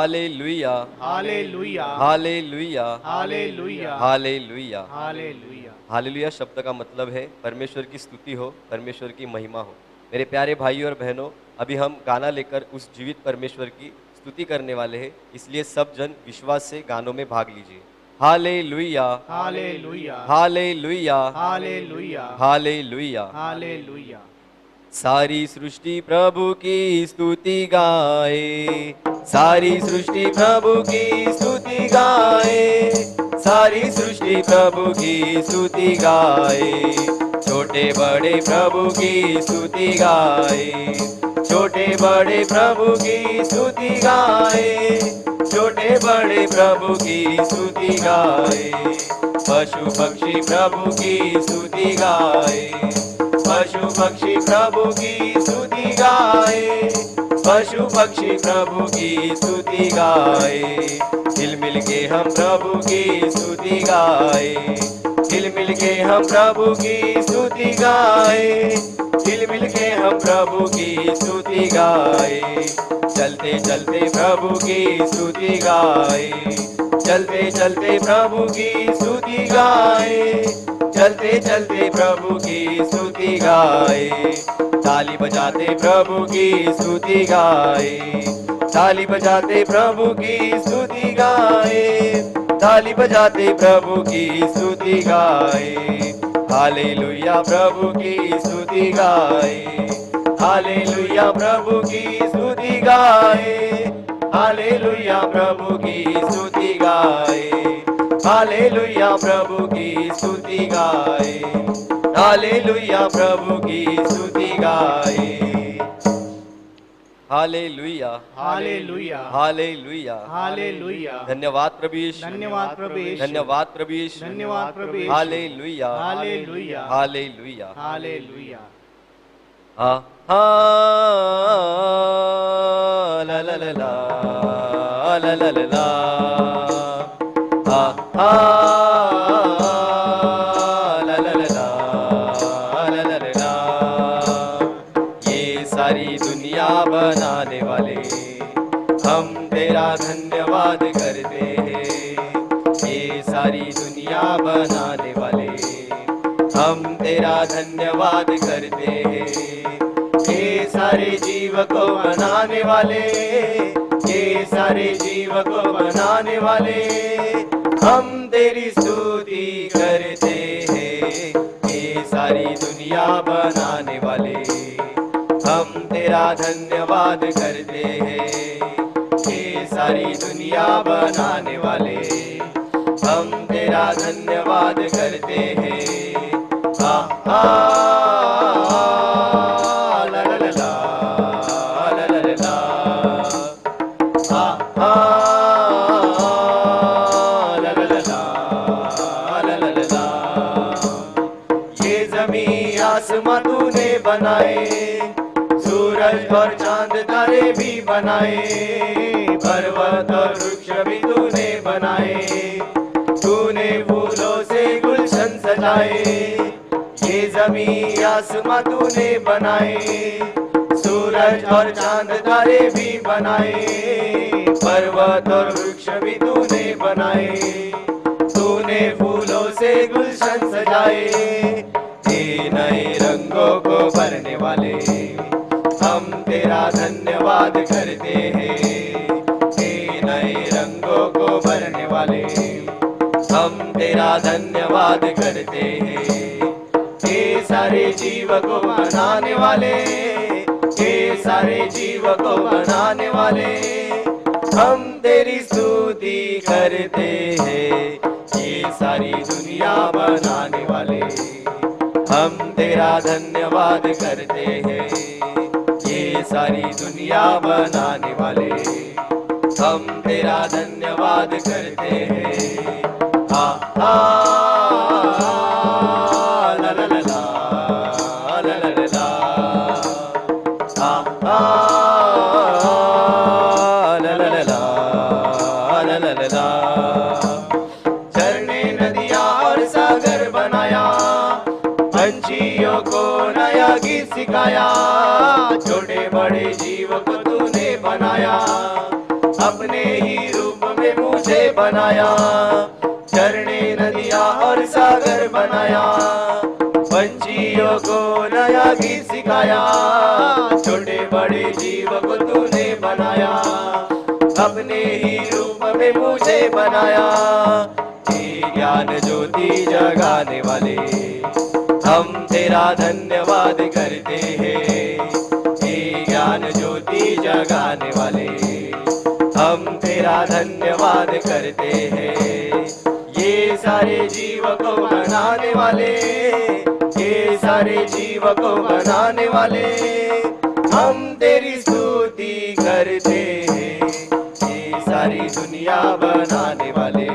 Hallelujah हालेलुया हालेलुया हालेलुया हालेलुया। हालेलुया। हालेलुया शब्द का मतलब है परमेश्वर की स्तुति हो, परमेश्वर की महिमा हो। मेरे प्यारे भाई और बहनों, अभी हम गाना लेकर उस जीवित परमेश्वर की स्तुति करने वाले हैं, इसलिए सब जन विश्वास से गानों में भाग लीजिए। हालेलुया हालेलुया हालेलुया हालेलुया हालेलुया। हालेलुया। सारी सृष्टि प्रभु की स्तुति गाए, सारी सृष्टि प्रभु की स्तुति गाए, सारी सृष्टि प्रभु की स्तुति गाए, छोटे बड़े प्रभु की स्तुति गाए, छोटे बड़े प्रभु की स्तुति गाए, छोटे बड़े प्रभु की स्तुति गाए, पशु पक्षी प्रभु की स्तुति गाए, पशु पक्षी प्रभु की स्तुति गाए, पशु पक्षी प्रभु की स्तुति गाए, हिल मिल के हम प्रभु की स्तुति गाए, हिल मिल के हम प्रभु की स्तुति गाए, हिल मिल के हम प्रभु की स्तुति गाए, चलते चलते प्रभु की स्तुति गाए, चलते चलते प्रभु की स्तुति गाए, चलते चलते प्रभु की स्तुति गाए, ताली बजाते प्रभु की स्तुति गाए, ताली बजाते प्रभु की स्तुति गाए, ताली बजाते प्रभु की स्तुति गाए, हालेलुया प्रभु की स्तुति गाए, हालेलुया प्रभु की स्तुति गाए, हालेलुया प्रभु की स्तुति गाए, हालेलुया प्रभु की स्तुति गाए, हालेलुया प्रभु की स्तुति गाए, हालेलुया हालेलुया हालेलुया हालेलुया। धन्यवाद प्रभु यीशु, धन्यवाद प्रभु यीशु, धन्यवाद प्रभु यीशु, धन्यवाद प्रभु यीशु। हालेलुया हालेलुया हालेलुया। हालेलुया। हा हा ला ला ला ला ला ला ला ला, हा हा ला ला ला ला ला ला ला ला। ये सारी दुनिया बनाने वाले हम तेरा धन्यवाद करते हैं, ये सारी दुनिया बनाने वाले हम तेरा धन्यवाद करते हैं, ये सारे जीव को बनाने वाले, ये सारे जीव को बनाने वाले हम तेरी स्तुति करते हैं, ये सारी दुनिया बनाने वाले हम तेरा धन्यवाद करते हैं, ये सारी दुनिया बनाने वाले हम तेरा धन्यवाद करते हैं, हा हा ला ला ला ला ला ला ला, हा हा ला ला ला ला ला ला ला। ये जमीन आसमां तूने बनाए, सूरज और चांद तारे भी बनाए, पर्वत और वृक्ष भी तूने बनाए, तूने फूलों से गुलशन सजाए, ये जमीन आसमां तूने बनाए, सूरज और चांद तारे भी बनाए, पर्वत और वृक्ष भी तूने बनाए, तूने फूलों से गुलशन सजाए, ये नए रंगों को भरने वाले हम तेरा धन्यवाद करते हैं, ये नए रंगों को भरने वाले हम तेरा धन्यवाद करते हैं, ये सारे जीव को बनाने वाले, ये सारे जीव को बनाने वाले हम तेरी स्तुति करते हैं, ये सारी दुनिया बनाने वाले हम तेरा धन्यवाद करते हैं, ये सारी दुनिया बनाने वाले हम तेरा धन्यवाद करते हैं, हा हा ला ला ला ला ला ला ला, हा हा ला ला ला ला ला ला ला। झरने नदियाँ और सागर बनाया, पंछियों को नया गीत सिखाया, छोटे बड़े जीव को तूने बनाया, अपने और सागर बनाया, पंछियों को नया गीत सिखाया, छोटे बड़े जीव को तूने बनाया, अपने ही रूप में मुझे बनाया। हे ज्ञान ज्योति जगाने वाले, हम तेरा धन्यवाद करते हैं। हे ज्ञान ज्योति जगाने वाले, हम तेरा धन्यवाद करते हैं। ये सारे जीव को बनाने वाले, ये सारे जीव को बनाने वाले, हम तेरी स्तुति करते हैं। ये सारी दुनिया बनाने वाले,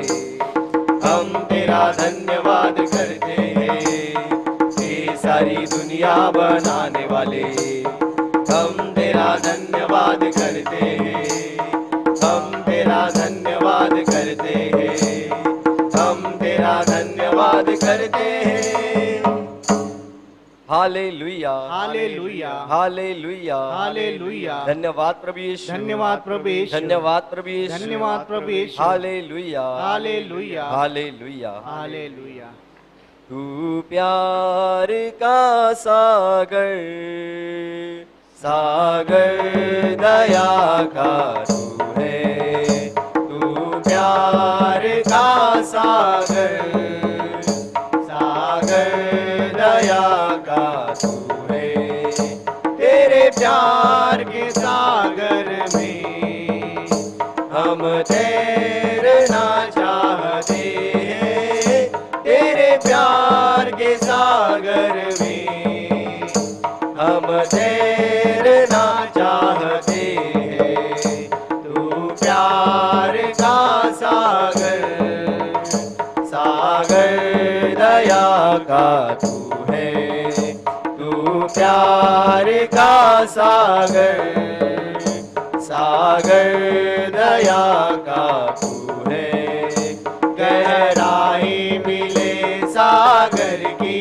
हम तेरा धन्यवाद करते हैं। ये सारी दुनिया बनाने वाले, हम तेरा धन्यवाद करते हैं। हम तेरा धन्यवाद करते हैं, हम तेरा धन्यवाद करते हैं। हालेलुया, हालेलुया, हालेलुया, हालेलुया। धन्यवाद प्रभु यीशु, धन्यवाद प्रभु यीशु, धन्यवाद प्रभु यीशु, धन्यवाद प्रभु यीशु। हालेलुया, हालेलुया, हालेलुया, हालेलुया। तू प्यार का सागर, सागर दया का तू है। तू प्यार का सागर, सागर दया का तू है। तेरे प्यार के सागर में हम तैरना चाहते हैं। तेरे प्यार के सागर में हम तैरना चाहते हैं। तू प्यार का सागर, सागर दया का तू है। तू प्यार का सागर, सागर दया का तू है। गहराई मिले सागर की,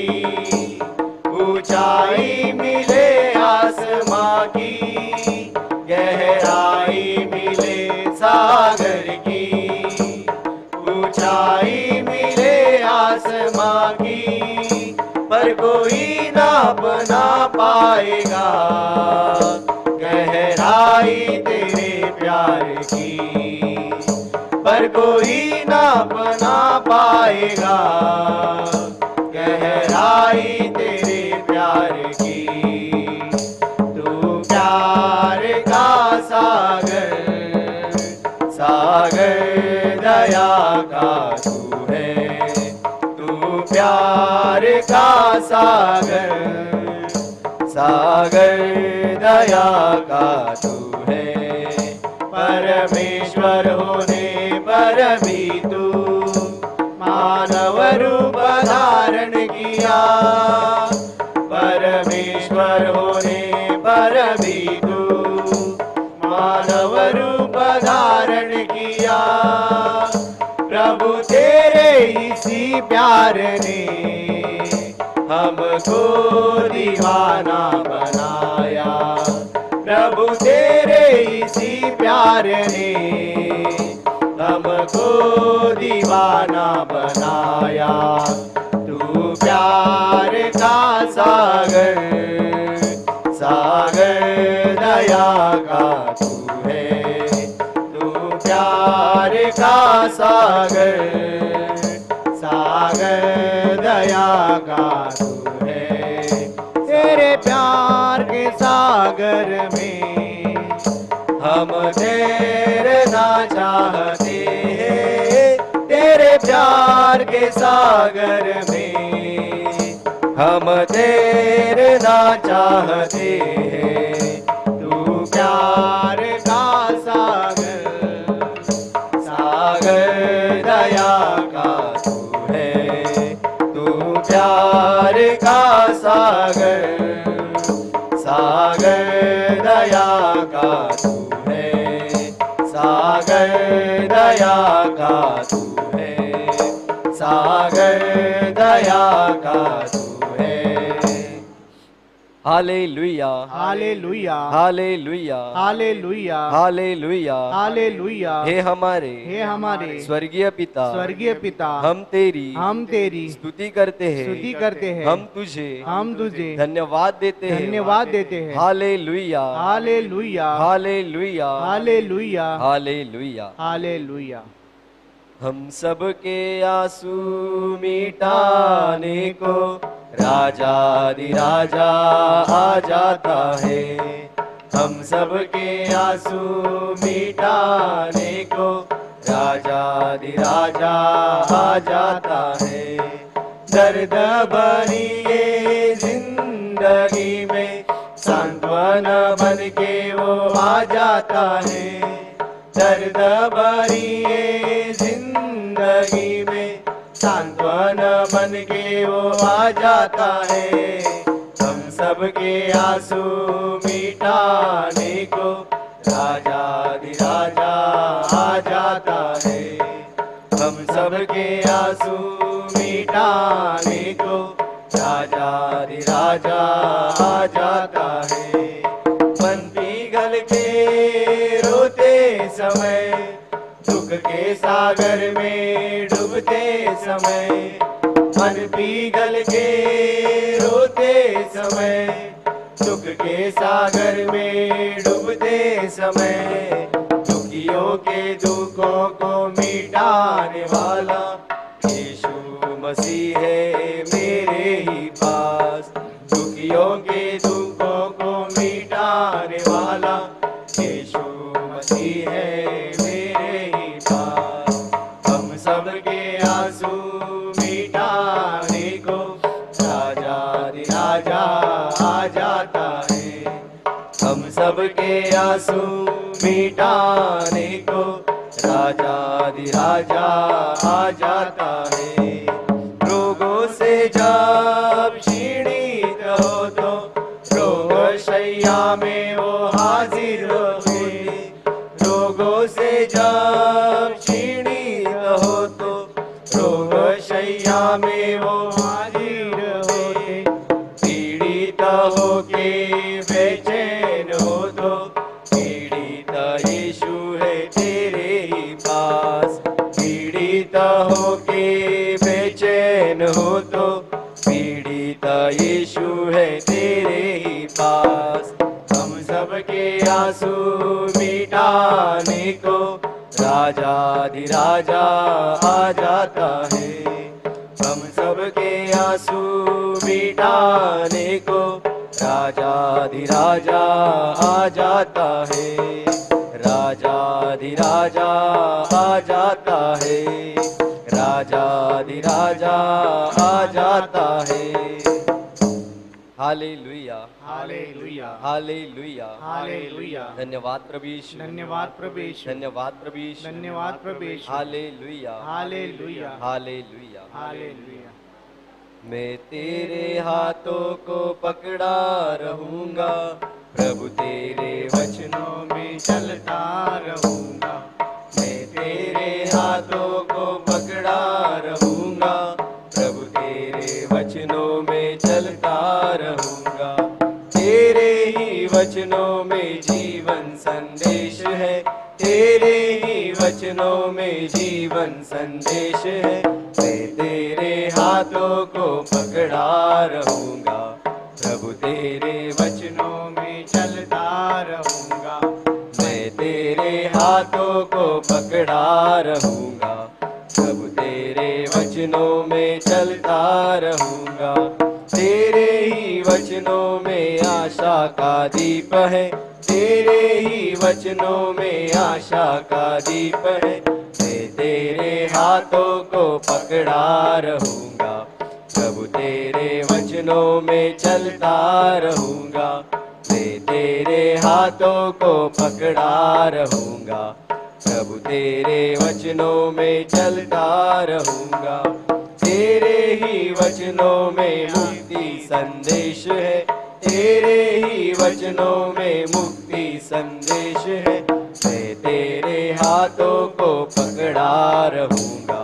ऊंचाई मिले आसमां की। गहराई मिले सागर की, ऊंचाई मिले आसमां की। पर कोई नाप ना पाएगा गहराई तेरे प्यार की। पर कोई नाप ना पाएगा गहराई तेरे प्यार की। तू प्यार का सागर, सागर दया का तू है। तू प्यार का सागर, सागर दया का तू है। परमेश्वर होने पर भी तू मानव रूप धारण किया। परमेश्वर होने पर भी तू मानव रूप धारण किया। प्रभु तेरे इसी प्यार ने हमको दीवाना बनाया। प्रभु तेरे इसी प्यार ने हमको दीवाना बनाया। तू प्यार का सागर, सागर दया का तू है। तू प्यार का सागर, सागर दया का तू है। तेरे प्यार के सागर में हम तैरना चाहते हैं। तेरे प्यार के सागर में हम तैरना चाहते हैं। तू प्यार का सागर, सागर दया का तू है। तू प्यार का सागर, सागर दया का तू है। सागर दया का तू है। सागर दया का तू है। हालेलुया हालेलुया हालेलुया हालेलुया हालेलुया। हालेलुया। हे हमारे स्वर्गीय पिता, स्वर्गीय पिता, हम तेरी स्तुति करते हैं, करते हैं। हम तुझे धन्यवाद देते हैं। हालेलुया हालेलुया हालेलुया हालेलुया हालेलुया। हालेलुया। हम सबके आंसू मिटाने को राजा आ जाता है। हम सबके आंसू मिटाने को राजा आ जाता है। दर्द भरी ये जिंदगी में सांत्वना बन के वो आ जाता है। दर्द भरी ये जिंदगी में सांत्वना बन के वो आ जाता है। हम सबके आंसू मिटाने को राजा आ जाता है। हम सबके आंसू मिटाने को राजा आ जाता है। मन पिघल के रोते समय, दुख के सागर में डूबते समय, मन पिघल के रोते समय, दुख के सागर में डूबते समय, दुखियों के दुखों को मिटाने वाला यीशु मसीह है मेरे ही पास। दुखियों के दुखों को मिटाने वाला यीशु मसीह है मेरे ही पास। हम सबके आंसू मिटाने को राजा आ जाता है। हम सबके आंसू मिटाने को राजा आ जाता है। रोगों से जब क्षीणित हो तो रोग शैया में वो हाजिर होते। रोगों से जब क्षीणित हो तो रोग शैया में वो हाजिर होते। पीड़ित होके बेचैन हो तो पीड़ित यीशु है तेरे ही पास। पीड़ित होके बेचैन हो तो पीड़ित यीशु है तेरे ही पास। हम सबके आंसू मिटाने को राजा आ जाता है। हम सबके आंसू मिटाने को राजा आ जाता है। राजा आ जाता है। राजा आ जाता है। हालेलुया हालेलुया हालेलुया हालेलुया। धन्यवाद प्रभु यीशु, धन्यवाद प्रभु यीशु, धन्यवाद प्रभु यीशु, धन्यवाद प्रभु यीशु। हालेलुया हालेलुया हालेलुया। हालेलुया। मैं तेरे हाथों को पकड़ा रहूंगा, प्रभु तेरे वचनों में चलता रहूंगा। मैं तेरे हाथों को पकड़ा रहूंगा, प्रभु तेरे वचनों में चलता रहूंगा। तेरे ही वचनों में जीवन संदेश है। तेरे ही वचनों में जीवन संदेश है। मैं तेरे हाथों को पकड़ा रहूंगा, प्रभु तेरे वचनों में चलता रहूंगा। मैं तेरे हाथों को पकड़ा रहूंगा, प्रभु तेरे वचनों में चलता रहूंगा। तेरे ही वचनों में आशा का दीप है। तेरे ही वचनों में आशा का दीप है। मैं तेरे हाथों को पकड़ा रहूंगा, प्रभु तेरे वचनों में चलता रहूंगा। मैं तेरे हाथों को पकड़ा रहूंगा, प्रभु तेरे वचनों में चलता रहूंगा। तेरे ही वचनों में मुक्ति संदेश है। तेरे ही वचनों में मुक्ति संदेश है। मैं तेरे हाथों को पकड़ा रहूंगा,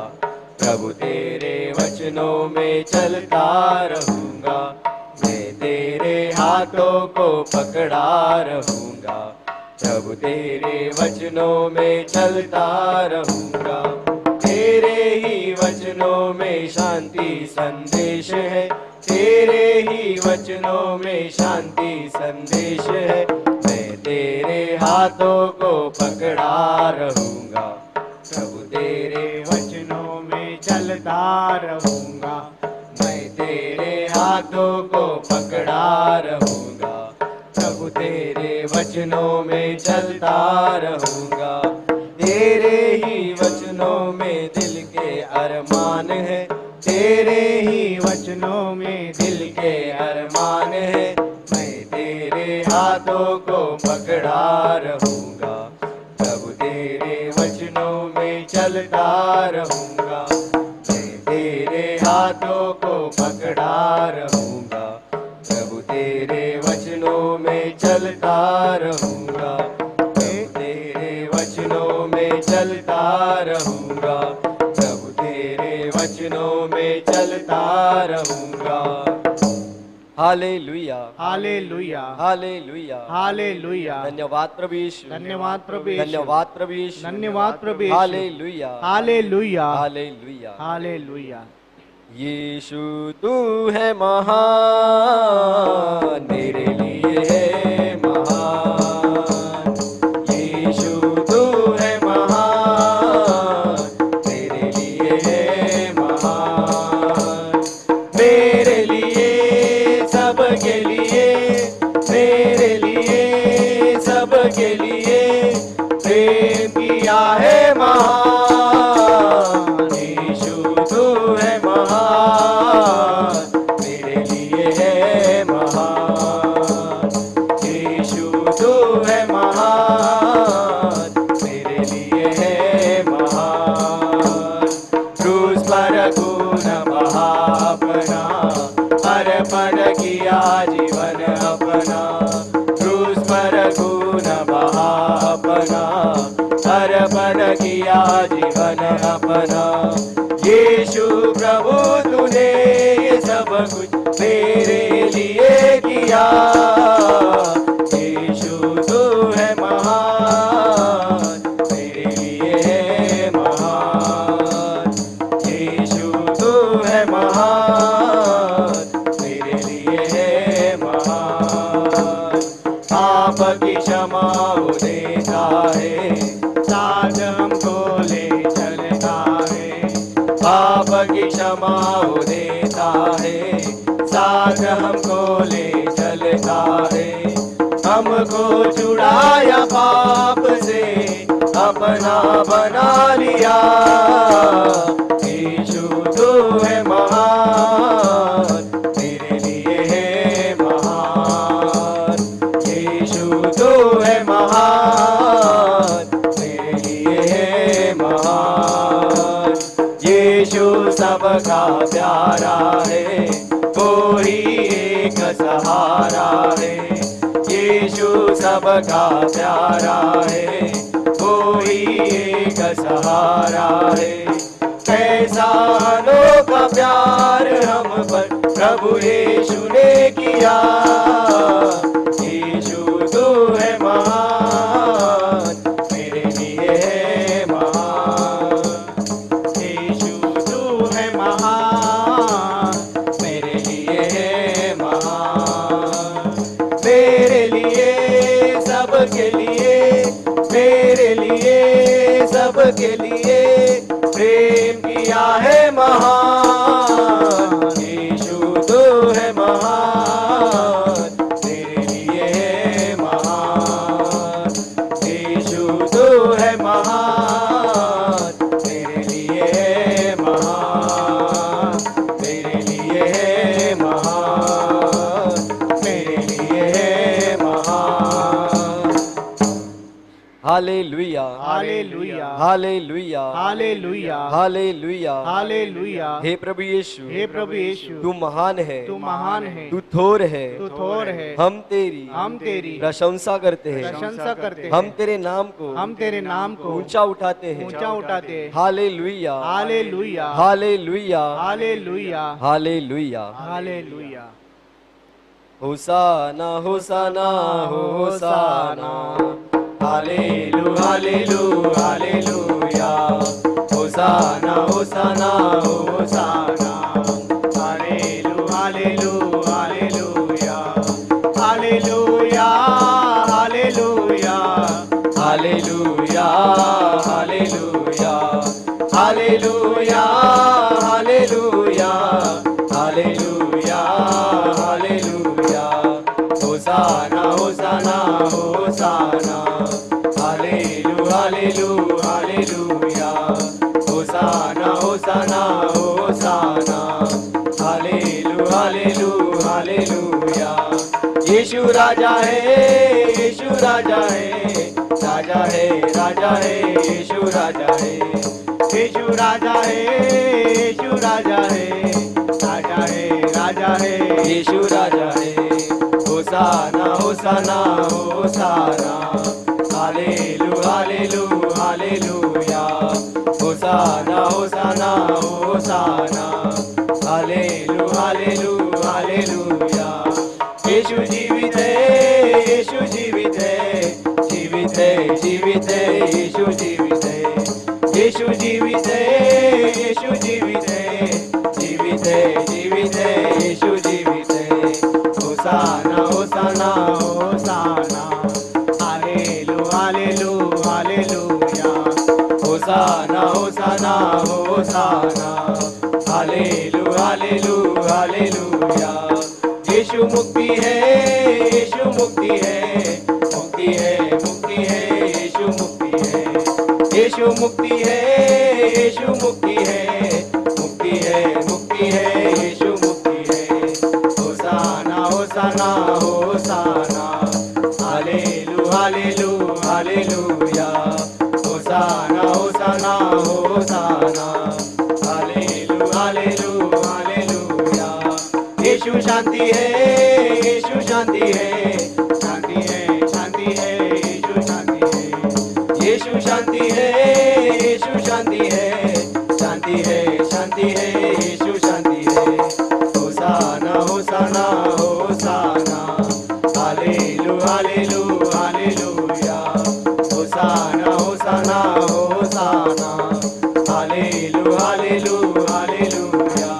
प्रभु तेरे वचनों में चलता रहूंगा। मैं तेरे हाथों को पकड़ा रहूंगा, प्रभु तेरे वचनों में चलता रहूंगा। तेरे ही वचनों में शांति संदेश है, तेरे ही वचनों में शांति संदेश है। मैं तेरे हाथों को पकड़ा रहूंगा, प्रभु तेरे वचनों में चलता रहूंगा। मैं तेरे हाथों को पकड़ा रहूंगा, प्रभु तेरे वचनों में चलता रहूंगा। तेरे ही वचनों में दिल के अरमान है, तेरे ही वचनों में दिल के अरमान है। मैं तेरे हाथों को पकड़ा रहूंगा, प्रभु तेरे वचनों में चलता रहूंगा। मैं तेरे हाथों को पकड़ा रहूंगा, प्रभु तेरे वचनों में चलता रहूंगा। मैं तेरे वचनों में चलता रहूंगा, प्रभु तेरे वचनों में चलता रहूंगा। हालेलुया, हालेलुया, हालेलुया, हालेलुया। धन्यवाद प्रभु यीशु, धन्यवाद प्रभु यीशु, धन्यवाद प्रभु यीशु, धन्यवाद प्रभु यीशु। हालेलुया, हालेलुया, हालेलुया। हालेलुया। यीशु तू है महान, मेरे लिए है महान। यीशु तू है महान, मेरे लिए है महान। मेरे लिए सबके लिए, मेरे लिए सबके लिए प्रेम किया है महान। यीशु तू है महान, मेरे लिए है महान। यीशु तू है महान, मेरे लिए है महान। क्रूस पर खून बहा अपना, अर्पण किया जीवन अपना। क्रूस पर खून बहा अपना, अर्पण किया जीवन अपना। यीशु प्रभु तूने ये सब कुछ मेरे लिए किया। यीशु तू है महान, मेरे लिए है महान। यीशु तू है महान, मेरे लिए है महान। पाप की क्षमा वो देता है, साथ हमको ले चलता है। पाप की क्षमा वो देता है, साथ हमको ले चलता है। हमको छुड़ाया पाप से, अपना बना लिया। यीशु तू है महान, मेरे लिए है महान। यीशु तू है महान, मेरे लिए है महान। यीशु सबका प्यारा है, कोई एक सहारा है। यीशु सबका प्यारा है, कोई एक सहारा है। कैसा अनोखा प्यार हम पर प्रभु यीशु ने किया। यीशु तू है महान, मेरे लिए है महान। यीशु तू है महान, मेरे लिए है महान। मेरे लिए सबके लिए, मेरे लिए सबके लिए प्रेम किया है महान। यीशु तू है महान, मेरे लिए है महान। यीशु तू है महान, मेरे लिए है महान। मेरे लिए है महान, मेरे लिए है महान। हालेलुया, हालेलुया, हालेलुया, हालेलुया, हालेलुया, हालेलुया। हे प्रभु यीशु, हे प्रभु यीशु, तू महान है, तू महान है, तू थोर है, तू थोर है। हम तेरी प्रशंसा करते हैं, प्रशंसा करते हैं। हम तेरे नाम को हम तेरे नाम को ऊंचा उठाते हैं, ऊंचा उठाते हैं। हालेलुया, हालेलुया, हालेलुया, हालेलुया, हालेलुया। हालेलुया। होसाना होसाना होसाना, हालेलू हालेलू हालेलूया। होसाना होसाना होसाना, हालेलू हालेलू हालेलूया। हालेलूया हालेलूया हालेलूया हालेलूया हालेलूया हालेलूया हालेलूया हालेलूया। होसाना होसाना होसाना, हालेलू हालेलू हालेलूया। होसाना होसाना होसाना, हालेलू हालेलू हालेलूया। यीशु राजा है, यीशु राजा है, राजा है राजा है, यीशु राजा है। यीशु राजा है, यीशु राजा है, राजा है राजा है। यीशु राजा है। होसाना होसाना होसाना, हालेलू हालेलू हालेलूया। होसाना होसाना होसाना, हालेलू हालेलू हालेलूया। यीशु जीवित है, यीशु जीवित है, जीवित है जीवित है, यीशु जीवित है। यीशु जीवित है, यीशु जीवित है, जीवित है जीवित है, यीशु जीवित है। होसाना होसाना होसाना, हालेलू हालेलू हालेलूया। होसाना होसाना होसाना, हालेलू हालेलू हालेलूया। यीशु मुक्ति है, यीशु मुक्ति है, मुक्ति है मुक्ति है, यीशु मुक्ति है। यीशु मुक्ति है, यीशु मुक्ति है, मुक्ति है मुक्ति है, यीशु मुक्ति है। होसाना होसाना होसाना, हालेलू हालेलू हालेलूया। होसाना होसाना होसाना, हालेलू हालेलू हालेलूया। यीशु शांति है, यीशु शांति है, शांति है शांति है, यीशु शांति है। यीशु शांति है, यीशु शांति है, शांति है शांति है, यीशु शांति है। होसाना होसाना होसाना, हालेलू हालेलू हालेलूया। होसाना होसाना होसाना, हालेलू हालेलू हालेलूया।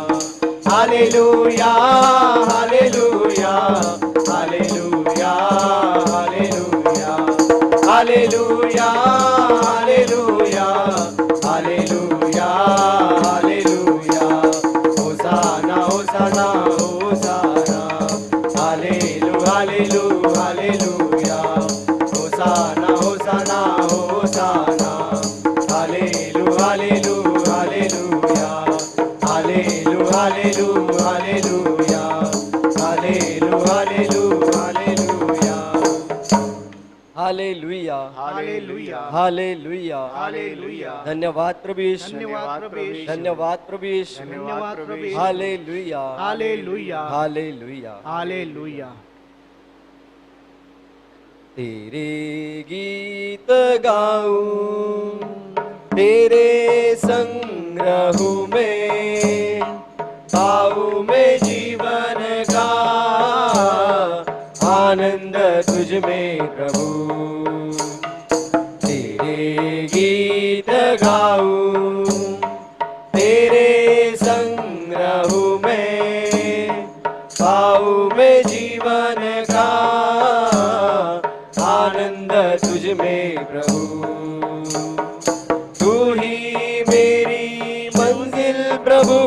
हालेलूया हालेलूया हालेलूया हालेलूया हालेलूया हालेलूया हालेलूया हालेलूया। होसाना होसाना होसाना, हालेलू हालेलू हालेलूया। होसाना होसाना होसाना, हालेलू हालेलू हालेलूया। हालेलू हालेलू हालेलूया, हालेलू हालेलू हालेलूया। हालेलुया हालेलुया हालेलुया हालेलुया। धन्यवाद प्रभु यीशु, धन्यवाद प्रभु यीशु। धन्यवाद प्रभु यीशु, धन्यवाद प्रभु यीशु। हालेलुया हालेलुया हालेलुया। हालेलुया। तेरे गीत गाऊं, तेरे संग्रह में पाऊं मैं जीवन का आनंद तुझ में प्रभु। तेरे गीत गाऊं, तेरे संग्रह में पाऊं मैं जीवन का आनंद तुझ में प्रभु। तू ही मेरी मंजिल प्रभु,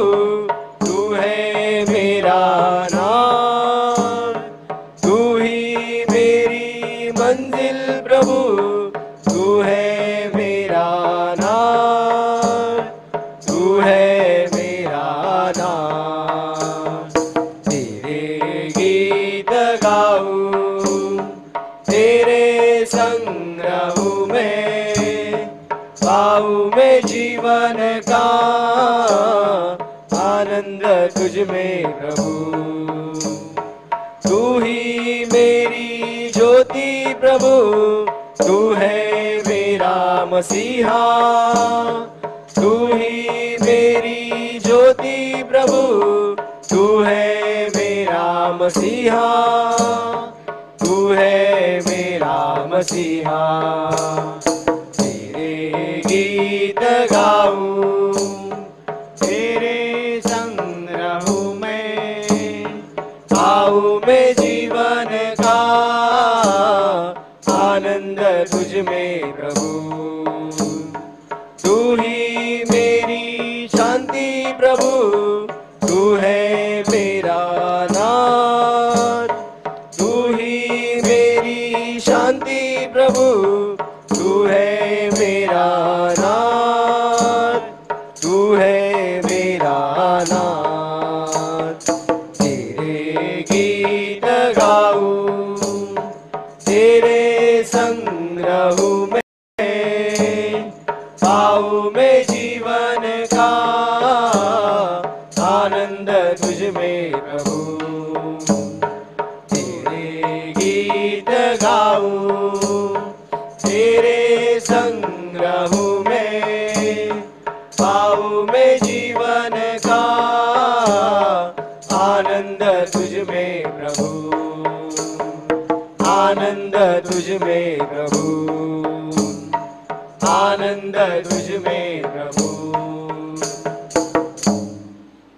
तू है मेरा नाम। तू ही मेरी मंजिल प्रभु, तू है मेरा नाम, तू है मेरा नाम। तेरे गीत गाऊं, तेरे संग्रह में पाऊं मैं जीवन का आनंद तुझ में प्रभु। तू ही मेरी ज्योति प्रभु, तू है मेरा मसीहा। तू ही मेरी ज्योति प्रभु, तू है मेरा मसीहा, तू है मेरा मसीहा। तेरे गीत गाऊं, तेरे संग रहूं मैं, पाऊं मैं जीवन का आनंद तुझ में प्रभु। तू ही मेरी शांति प्रभु, तू है मेरा नाथ। तू ही मेरी शांति प्रभु, तू है मेरा नाथ, तू है मेरा नाथ। तेरे गीत गाऊं, तेरे संग रहूं मैं, पाऊं मैं जीवन का आनंद तुझ में प्रभु। तेरे गीत गाऊं, तेरे संग रहूं मैं, पाऊं मैं जीवन का आनंद तुझ में प्रभु। आनंद तुझ में प्रभु, आनंद तुझ में प्रभु।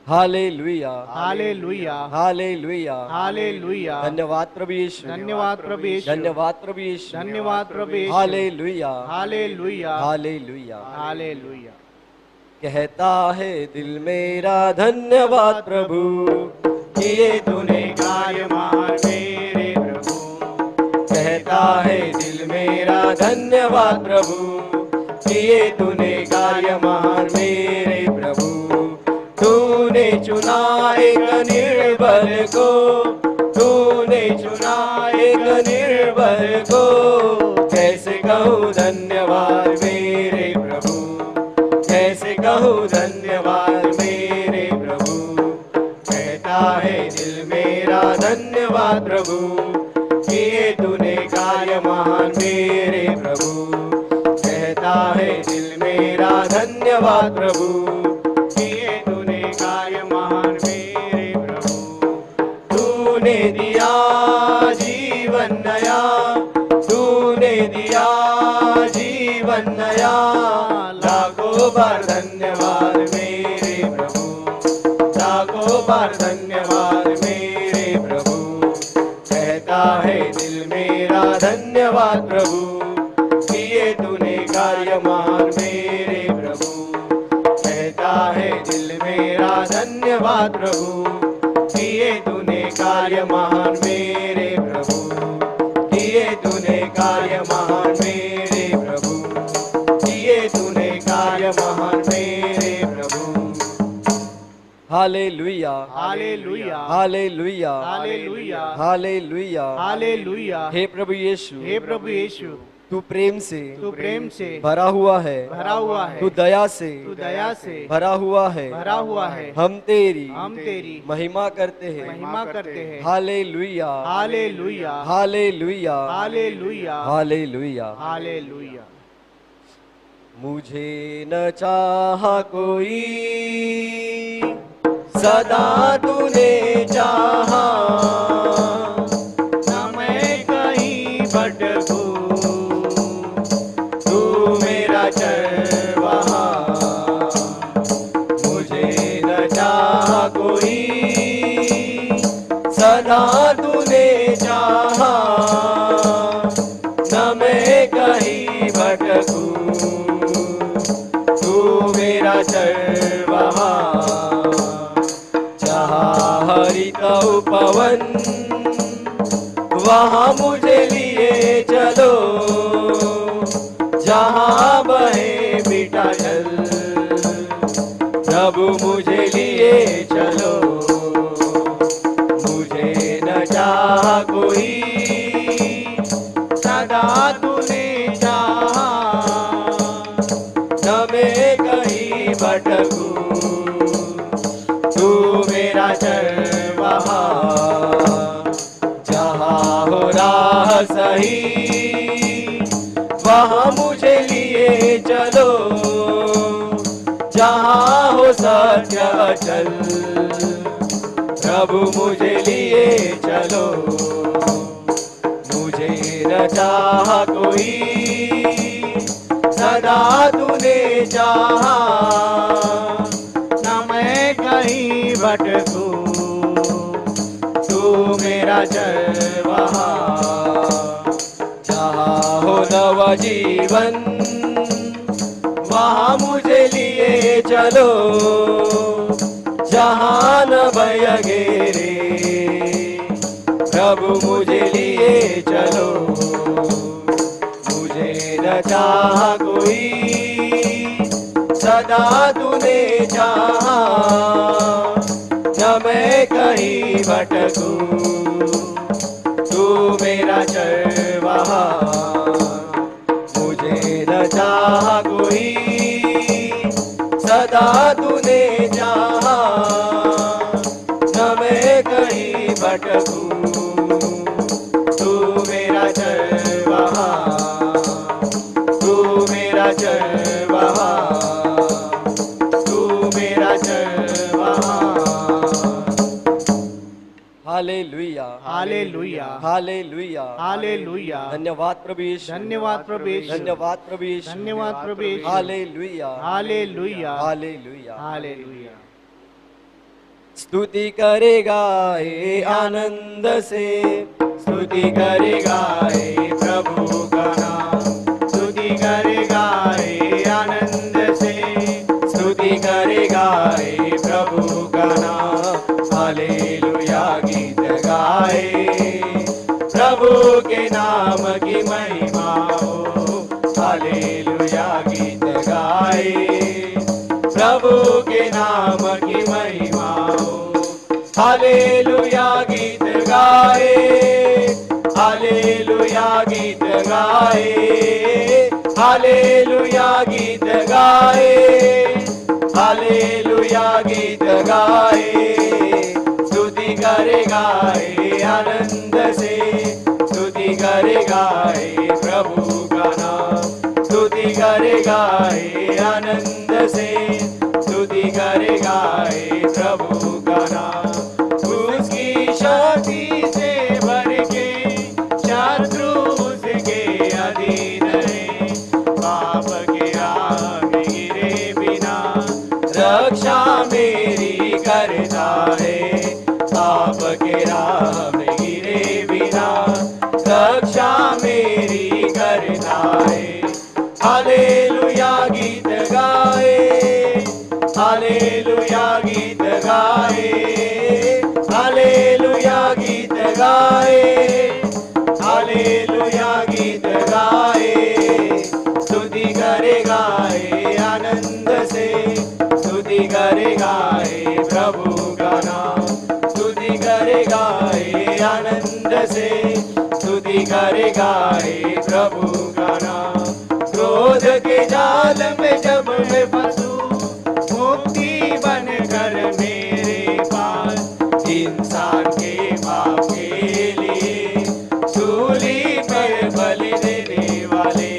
हालेलुया, हालेलुया, हालेलुया, हालेलुया। धन्यवाद प्रभु यीशु, धन्यवाद प्रभु यीशु, धन्यवाद प्रभु यीशु, धन्यवाद प्रभु यीशु। हालेलुया, हालेलुया, हालेलुया। हालेलुया। कहता है दिल मेरा धन्यवाद प्रभु, किए तूने कार्य महान मेरे प्रभु, कहता है दिल मेरा धन्यवाद प्रभु, किए तूने कार्य महान मेरे प्रभु। तूने चुना एक निर्बल को, तूने चुना एक निर्बल को, कैसे कहूँ धन्यवाद मेरे प्रभु, कैसे कहूँ धन्यवाद मेरे प्रभु। कहता है दिल मेरा धन्यवाद प्रभु, किए तूने कार्य महान मेरे प्रभु। कहता है दिल मेरा धन्यवाद प्रभु, किए तूने कार्य महान मेरे प्रभु। तूने दिया जीवन नया, तूने दिया जीवन नया, लाखों बार धन्यवाद मेरे प्रभु, लाखों बार धन्यवाद मेरे प्रभु। कहता है दिल मेरा धन्यवाद प्रभु, किए तूने कार्य महान मेरे प्रभु। कहता है दिल मेरा धन्यवाद प्रभु, किए तूने कार्य महान मेरे प्रभु, किए तूने कार्य महान मेरे प्रभु, किए तूने कार्य महान मेरे प्रभु। हालेलुया, हालेलुया, हालेलुया, हालेलुया, हालेलुया, हालेलुया। हे प्रभु यीशु, हे प्रभु यीशु, तू प्रेम से तू प्रेम से भरा हुआ है, भरा हुआ है, तू दया से तू दया से भरा हुआ है, भरा हुआ है। हम तेरी महिमा करते हैं, महिमा करते हैं। हालेलुया, हालेलुया, हालेलुया, हालेलुया, हालेलुया। हालेलुया। मुझे न चाहा कोई, सदा तूने चाहा, न मैं कहीं भटकूं, तू मेरा चरवाहा। मुझे न चाहा कोई, सदा तूने चाहा, न मैं कहीं भटकूं, तू मेरा चरवाहा। जहाँ हरित उपवन, वहाँ मुझे लिए चलो, जहाँ बहे मीठा जल, प्रभु मुझे लिए चलो। मुझे न चाहा कोई, सदा तूने चाहा, न मैं कहीं भटकूं, तू मेरा चरवाहा। जहाँ हो राह सही, वहाँ मुझे लिए चलो, जहाँ हो सत्य अचल, प्रभु मुझे लिए चलो। मुझे न चाहा कोई, सदा तूने चाहा। न मैं कहीं भटकूं, तू मेरा चरवाहा। जहाँ हो नव जीवन, वहाँ मुझे लिए चलो। जहाँ न भय घेरे, प्रभु मुझे लिए चलो। मुझे न चाहा कोई, सदा तूने चाहा। न मैं कहीं भटकूं, तू मेरा चरवाहा। मुझे न चाहा कोई, सदा तूने चाहा। न मैं कहीं भटकूं, तू मेरा चरवाहा। तू मेरा चरवाहा, तू मेरा चरवाहा। हालेलुया, हालेलुया, हालेलुया, हालेलुया। धन्यवाद प्रभु यीशु, धन्यवाद प्रभु यीशु, धन्यवाद प्रभु यीशु, धन्यवाद प्रभु यीशु। हालेलुया, हालेलुया, हालेलुया, हालेलुया। स्तुति करेगा ये आनंद से, स्तुति करेगा ये प्रभु का नाम। स्तुति करेगा ये आनंद से, स्तुति करेगा ये प्रभु का नाम। हालेलुया गीत गाए, प्रभु के नाम की महिमा हो। हालेलुया गीत गाए, प्रभु के नाम की महिमा हो। हालेलुया गीत गाए, हालेलुया गीत गाए, हालेलुया गीत गाए, हालेलुया गीत गाए। स्तुति करेगा ये आनंद से, स्तुति करेगा ये प्रभु का नाम। स्तुति करेगा ये आनंद से, स्तुति करेगा ये प्रभु का नाम। उसकी शक्ति से भर के शत्रु उसके अधीन है। पाप के आगे गिरे बिना रक्षा मेरी करता है। पाप के राह में गिरे बिना रक्षा मेरी करता है। हालेलुया गीत गाए, हालेलुया गीत गाए, हालेलुया गीत गाए, हालेलुया गीत गाए। स्तुति करेगा ये आनंद से, स्तुति करेगा ये प्रभु का नाम। स्तुति करेगा ये आनंद से, स्तुति करेगा ये प्रभु का नाम। क्रोध के जाल में जब मैं फंसूं, मुक्ति बनकर मेरे पास। इंसान के पाप के लिए सूली पर बलि देने वाले।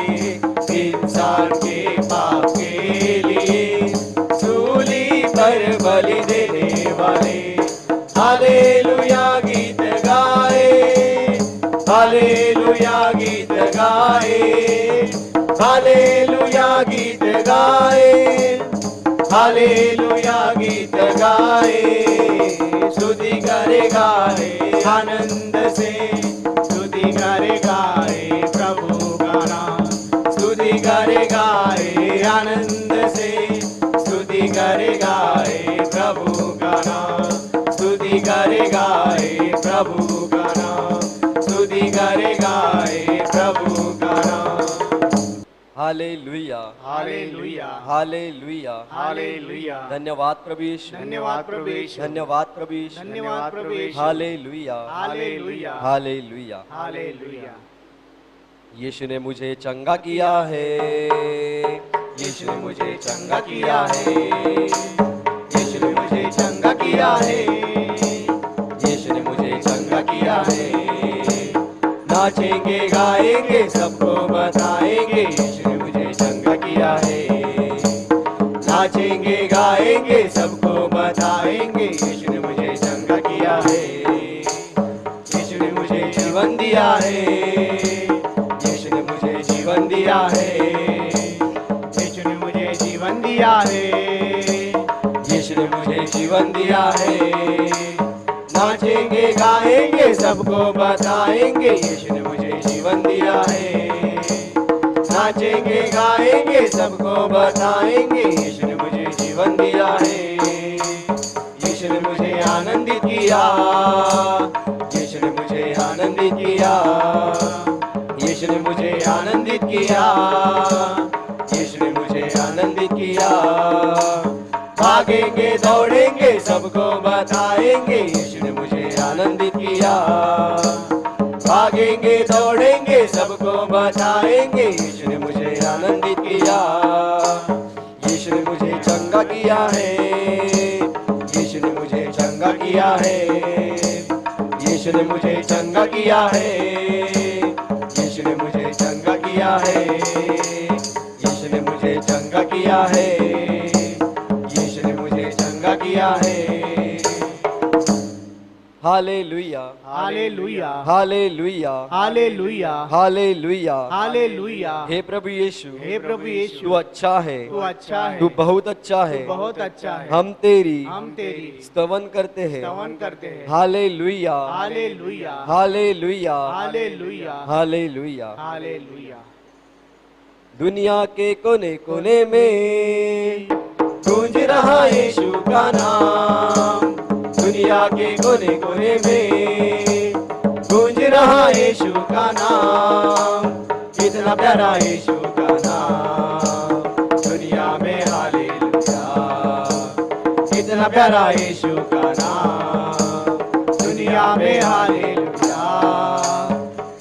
इंसान के पाप के लिए सूली पर बलि देने वाले। हालेलुया गीत गाए, हालेलुया गीत गाए, हालेलुया गीत गाए, हालेलुया गीत गाए। स्तुति करेगा ये आनंद से, स्तुति करेगा ये प्रभु का नाम। स्तुति करेगा ये आनंद से, स्तुति करेगा ये प्रभु का नाम। स्तुति करेगा ये प्रभु का नाम। स्तुति करेगा ये प्रभु का नाम। हालेलुया, हालेलुया, हालेलुया, हालेलुया। धन्यवाद प्रभु यीशु, धन्यवाद प्रभु यीशु, धन्यवाद प्रभु यीशु, धन्यवाद प्रभु यीशु। हालेलुया, हालेलुया, हालेलुया। हालेलुया। यीशु ने मुझे चंगा किया है, यीशु ने मुझे चंगा किया है, यीशु ने मुझे चंगा किया है, यीशु ने मुझे चंगा किया है। नाचेंगे गाएंगे सबको बताएंगे, यीशु ने मुझे चंगा किया है। नाचेंगे गाएंगे सबको बताएंगे, यीशु ने मुझे चंगा किया दिया है, यीशु ने मुझे जीवन दिया है, यीशु ने मुझे जीवन दिया है, यीशु ने मुझे जीवन दिया है। नाचेंगे गाएंगे सबको बताएंगे, यीशु ने मुझे जीवन दिया है। नाचेंगे गाएंगे सबको बताएंगे, यीशु ने मुझे जीवन दिया है। यीशु ने मुझे आनंदित किया, यीशु ने मुझे आनंदित किया, यीशु ने मुझे आनंदित किया, यीशु ने मुझे आनंदित किया। भागेंगे दौड़ेंगे सबको बताएंगे, यीशु ने मुझे आनंदित किया। भागेंगे दौड़ेंगे सबको बताएंगे, यीशु ने मुझे आनंदित किया। यीशु ने मुझे चंगा किया है, यीशु ने मुझे चंगा किया है, यीशु ने मुझे चंगा किया है, यीशु ने मुझे चंगा किया है, यीशु ने मुझे चंगा किया है, यीशु ने मुझे चंगा किया है। हालेलुया, हालेलुया, हालेलुया, हालेलुया, हालेलुया, हालेलुया। हे प्रभु यीशु, हे प्रभु यीशु, तू अच्छा है, तू अच्छा है, तू बहुत अच्छा है, तू बहुत अच्छा है। हम तेरी हम तेरी स्तवन करते हैं, स्तवन करते हैं। हालेलुया, हालेलुया, हालेलुया, हालेलुया, हालेलुया। हालेलुया। दुनिया के कोने कोने में गूंज रहा यीशु का नाम, दुनिया के कोने कोने में गूंज रहा यीशु का नाम। कितना प्यारा यीशु का नाम, दुनिया में हालेलुया। कितना प्यारा यीशु का नाम, दुनिया में हालेलुया।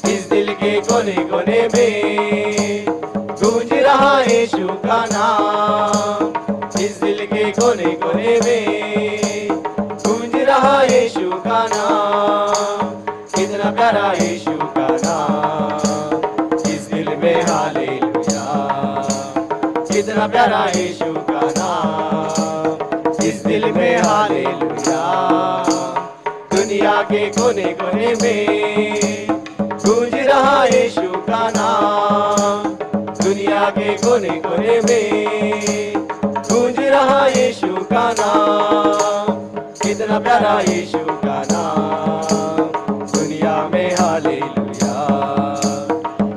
इस दिल के कोने कोने में गूंज रहा यीशु का नाम, इस दिल के कोने कोने में गूंज रहा यीशु का नाम। कितना प्यारा यीशु का नाम, इस दिल में हालेलुया। कितना प्यारा यीशु का नाम, इस दिल में हालेलुया। दुनिया के कोने कोने में गूंज रहा यीशु का नाम, दुनिया के कोने कोने में गूंज रहा यीशु का नाम। कितना प्यारा यीशु का नाम, दुनिया में हालेलुया।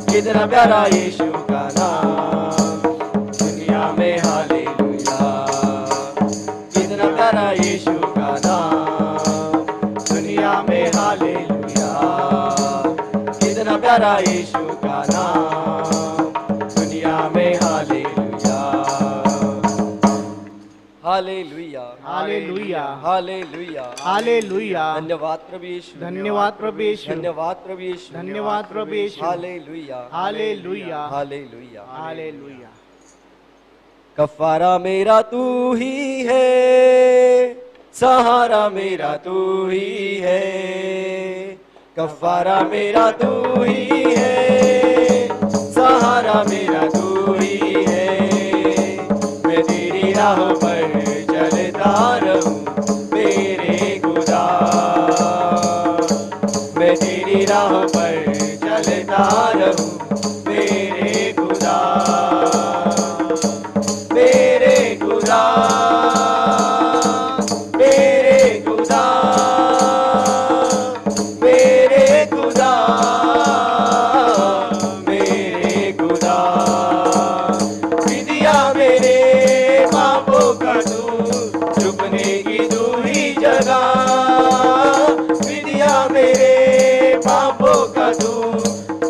कितना प्यारा यीशु का नाम, दुनिया में हालेलुया। कितना प्यारा यीशु का नाम, दुनिया में हालेलुया। कितना प्यारा यीशु का नाम, दुनिया में हालेलुया। हालेलुया, हालेलुया, हालेलुया, हालेलुया। धन्यवाद प्रभु यीशु, धन्यवाद प्रभु यीशु, धन्यवाद प्रभु यीशु, धन्यवाद प्रभु यीशु। हालेलुया, हालेलुया, हालेलुया। हालेलुया। कफारा मेरा तू ही है, सहारा मेरा तू ही है। कफारा मेरा तू ही है, सहारा मेरा तू ही है। मैं तेरी राह पर चलता रहूं मेरे खुदा, मैं तेरी राह पर चलता रहूं मेरे खुदा, मेरे खुदा, मेरे खुदा, मेरे खुदा, मेरे खुदा। विधिया मेरे पापों का तू छुपने की तू ही जगह, विधिया मेरे पापों का तू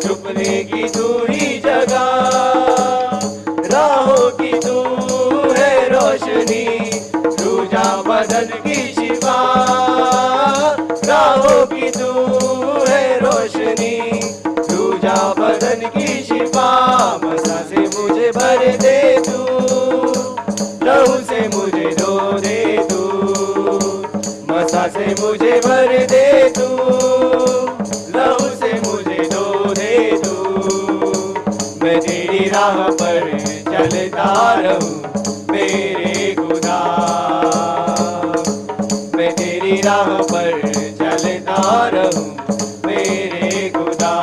छुपने की तू ही जगह। राहों की तू है रोशनी, रूजा बदन की शिफा। राहों की तू है रोशनी, रूजा बदन की शिफा। मसा से मुझे भर दे तू, लहू से मुझे धो दे तू। मसा से मुझे भर दे तू, लहू से मुझे धो दे तू। मैं तेरी राह पर चलता रहूं मेरे खुदा, मैं तेरी राह पर चलता रहूं मेरे खुदा।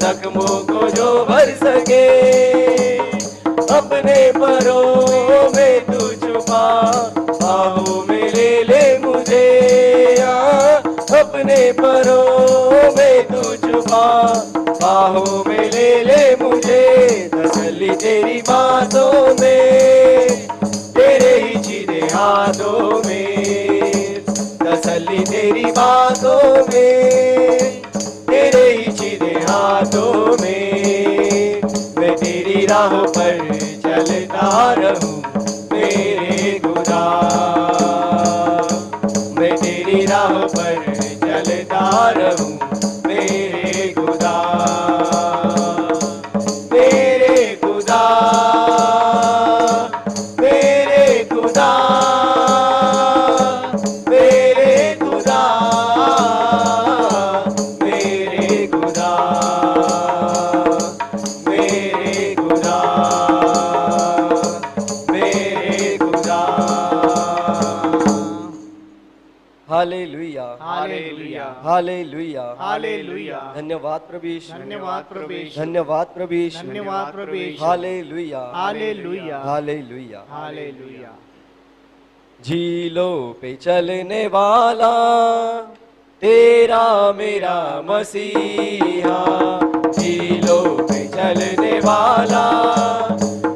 जख्मों को जो भर सके, अपने परों में तू छुपा, बाहों में ले मुझे, अपने परों में तू छुपा, बाहों में ले मुझे। तसल्ली तेरी बातों में, तेरे ही सीधे हाथों में, तसल्ली तेरी बातों में, तेरे ही सीधे हाथों में। मैं तेरी राहों पर चलता रहूं मेरे खुदा, मैं तेरी राहों पर चलता रहूं मेरे खुदा, मेरे खुदा, मेरे खुदा, मेरे खुदा, मेरे खुदा, मेरे खुदा, मेरे खुदा। हालेलुया, हालेलुया, हालेलुया, हालेलुया। धन्यवाद प्रभु यीशु, धन्यवाद प्रभु यीशु, धन्यवाद प्रभु यीशु, धन्यवाद प्रभु यीशु। हालेलुया, हालेलुया, हालेलुया। हालेलुया। झीलों पे चलने वाला तेरा मेरा मसीहा, झीलों पे चलने वाला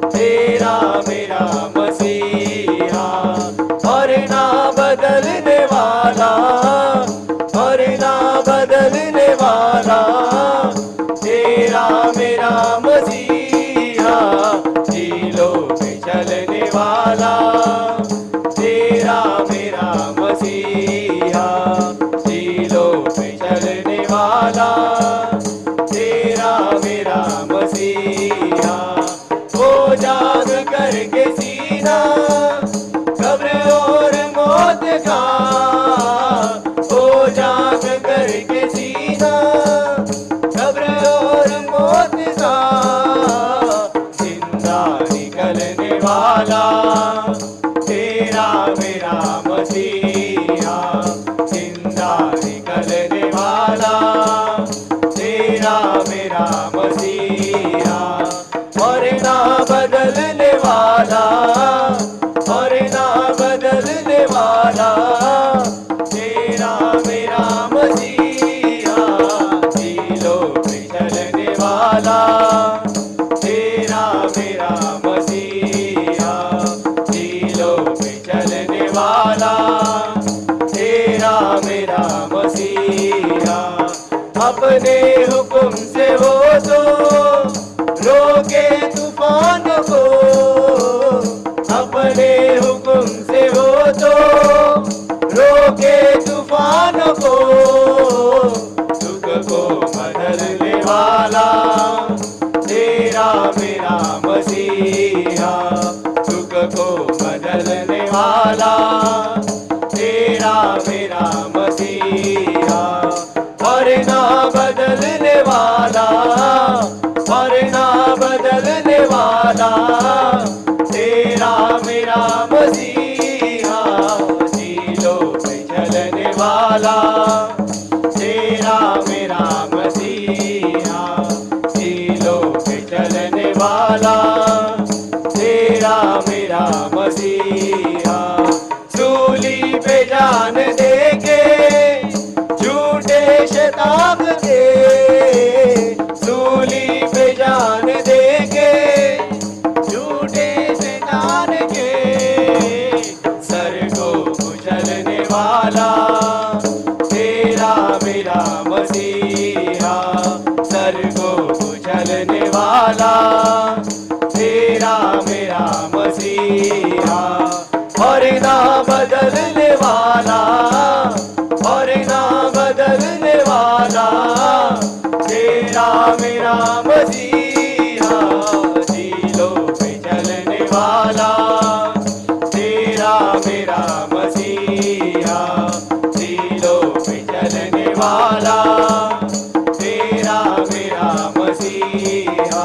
तेरा मेरा मसीहा, और ना बदलने वाला, और ना बदलने वाला तेरा मेरा मसीहा, झीलों पे चलने वाला तेरा मेरा मसीहा, झीलों पे चलने वाला तेरा मेरा मसीहा। वो जाग करके सीना कब्र और मौत का, वो जाग करके सीना कब्र और मौत का, जिंदा निकलने वाला तेरा मेरा मसीहा, जिंदा निकलने वाला तेरा मेरा मसीहा, और ना बदलने वाला, और ना बदलने वाला तेरा मेरा मसीहा, झीलों पे चलने वाला तेरा मेरा मसीहा, झीलों पे चलने वाला तेरा मेरा मसीहा। अपने हुक्म से वो तो रोके तूफान को, अपने हुक्म से वो तो रोके तूफान को, दुख को बदलने वाला तेरा मेरा मसीहा, दुख को बदलने वाला तेरा मेरा मसीहा, और ना बदलने वाला, और ना बदलने वाला तेरा मेरा मसीहा, झीलों पे चलने वाला तेरा मेरा मसीहा, झीलों पे चलने वाला तेरा मेरा मसीहा। सूली पे जान दे के झूठे शैतान के, सूली पे जान दे के झूठे शैतान के, सर को कुचलने वाला तेरा मेरा मसीहा, सर को कुचलने वाला तेरा मेरा मसीहा, और ना बदलने वाला, और ना बदलने वाला तेरा मेरा मसीहा, झीलों पे चलने वाला तेरा मेरा मसीहा, झीलों पे चलने वाला तेरा मेरा मसीहा,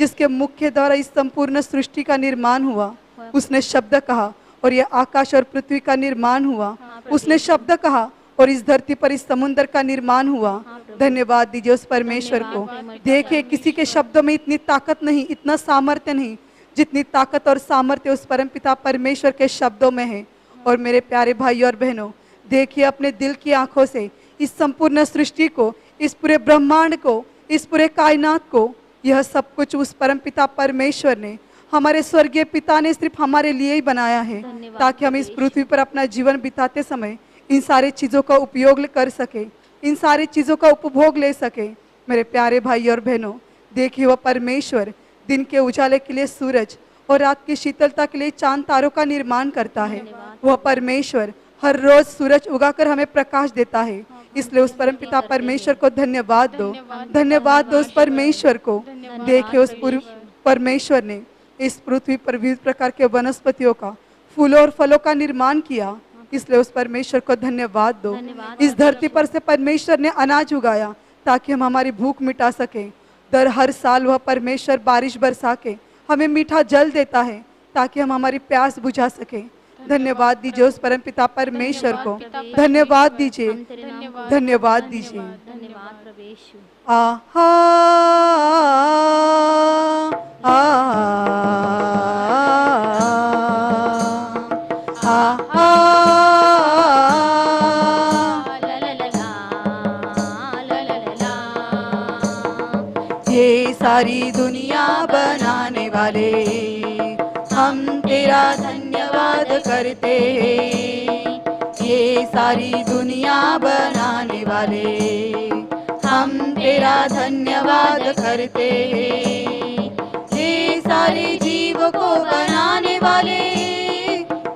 जिसके मुख के द्वारा इस संपूर्ण सृष्टि का निर्माण हुआ। उसने शब्द कहा और यह आकाश और पृथ्वी का निर्माण हुआ। उसने शब्द कहा और इस धरती पर इस समुद्र का निर्माण हुआ। धन्यवाद दीजिए उस परमेश्वर को। देखिए, किसी के शब्दों में इतनी ताकत नहीं, इतना सामर्थ्य नहीं, जितनी ताकत और सामर्थ्य उस परमपिता परमेश्वर के शब्दों में है। और मेरे प्यारे भाई और बहनों, देखिए अपने दिल की आंखों से इस संपूर्ण सृष्टि को, इस पूरे ब्रह्मांड को, इस पूरे कायनात को, यह सब कुछ उस परमपिता परमेश्वर ने, हमारे स्वर्गीय पिता ने सिर्फ हमारे लिए ही बनाया है, ताकि हम इस पृथ्वी पर अपना जीवन बिताते समय इन सारी चीज़ों का उपयोग कर सके, इन सारी चीज़ों का उपभोग ले सके। मेरे प्यारे भाई और बहनों, देखिए वह परमेश्वर दिन के उजाले के लिए सूरज और रात की शीतलता के लिए चांद तारों का निर्माण करता है। वह परमेश्वर हर रोज सूरज उगाकर हमें प्रकाश देता है। इसलिए उस परमपिता परमेश्वर को धन्यवाद दो, धन्यवाद दो उस परमेश्वर को। देखिए उस परमेश्वर ने इस पृथ्वी पर विविध प्रकार के वनस्पतियों का, फूलों और फलों का निर्माण किया। इसलिए उस परमेश्वर को धन्यवाद दो। इस धरती पर से परमेश्वर ने अनाज उगाया ताकि हम हमारी भूख मिटा सके। दर हर साल वह परमेश्वर बारिश बरसा के हमें मीठा जल देता है ताकि हम हमारी प्यास बुझा सके। धन्यवाद दीजिए उस परमपिता परमेश्वर को, धन्यवाद दीजिए, धन्यवाद दीजिए। धन्यवाद प्रभु यीशु। आहा आहा ला ला ला ला ला ला ला। ये सारी दुनिया बनाने वाले हम तेरा धन्यवाद करते हैं। ये सारी दुनिया बनाने वाले हम तेरा धन्यवाद करते हैं। ये सारे जीव को बनाने वाले,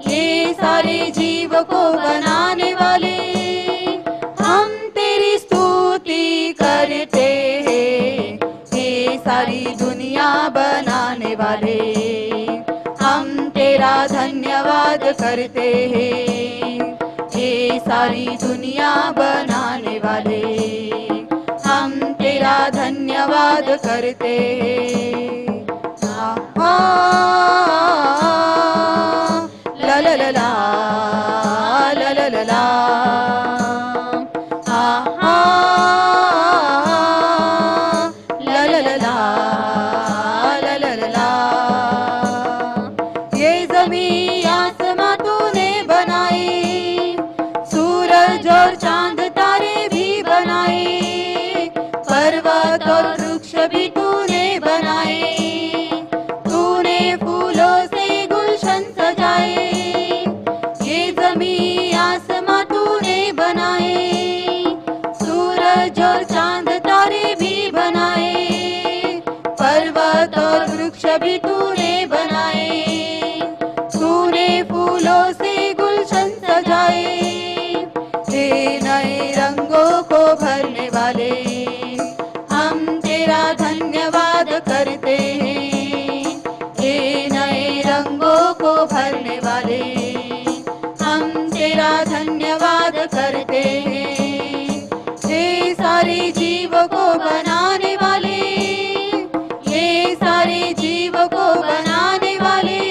ये सारे जीव को बनाने वाले हम तेरी स्तुति करते हैं। ये सारी दुनिया बनाने वाले हम तेरा धन्यवाद करते हैं। ये सारी दुनिया बनाने वाले हम तेरा धन्यवाद करते हैं। ला ला ला ला ला ला ला ला। ला ला ला ला ला ला ला ला। ये ज़मीन आसमां तूने बनाए, सूरज और चांद तारे भी बनाए, पर्वत और वृक्ष भी तूने बनाए। तूने फूलों से गुलशन सजाए, ये ज़मीन आसमां तूने बनाए, सूरज और चांद तारे भी बनाए, पर्वत और वृक्ष भी तूने बनाए। तूने फूलों से गुलशन सजाए, ये नए रंगों को भरने वाले हम तेरा धन्यवाद करते हैं। ये नए रंगों को भरने वाले हम तेरा धन्यवाद करते हैं। ये सारे जीव को बनाने वाले, ये सारे जीव को बनाने वाले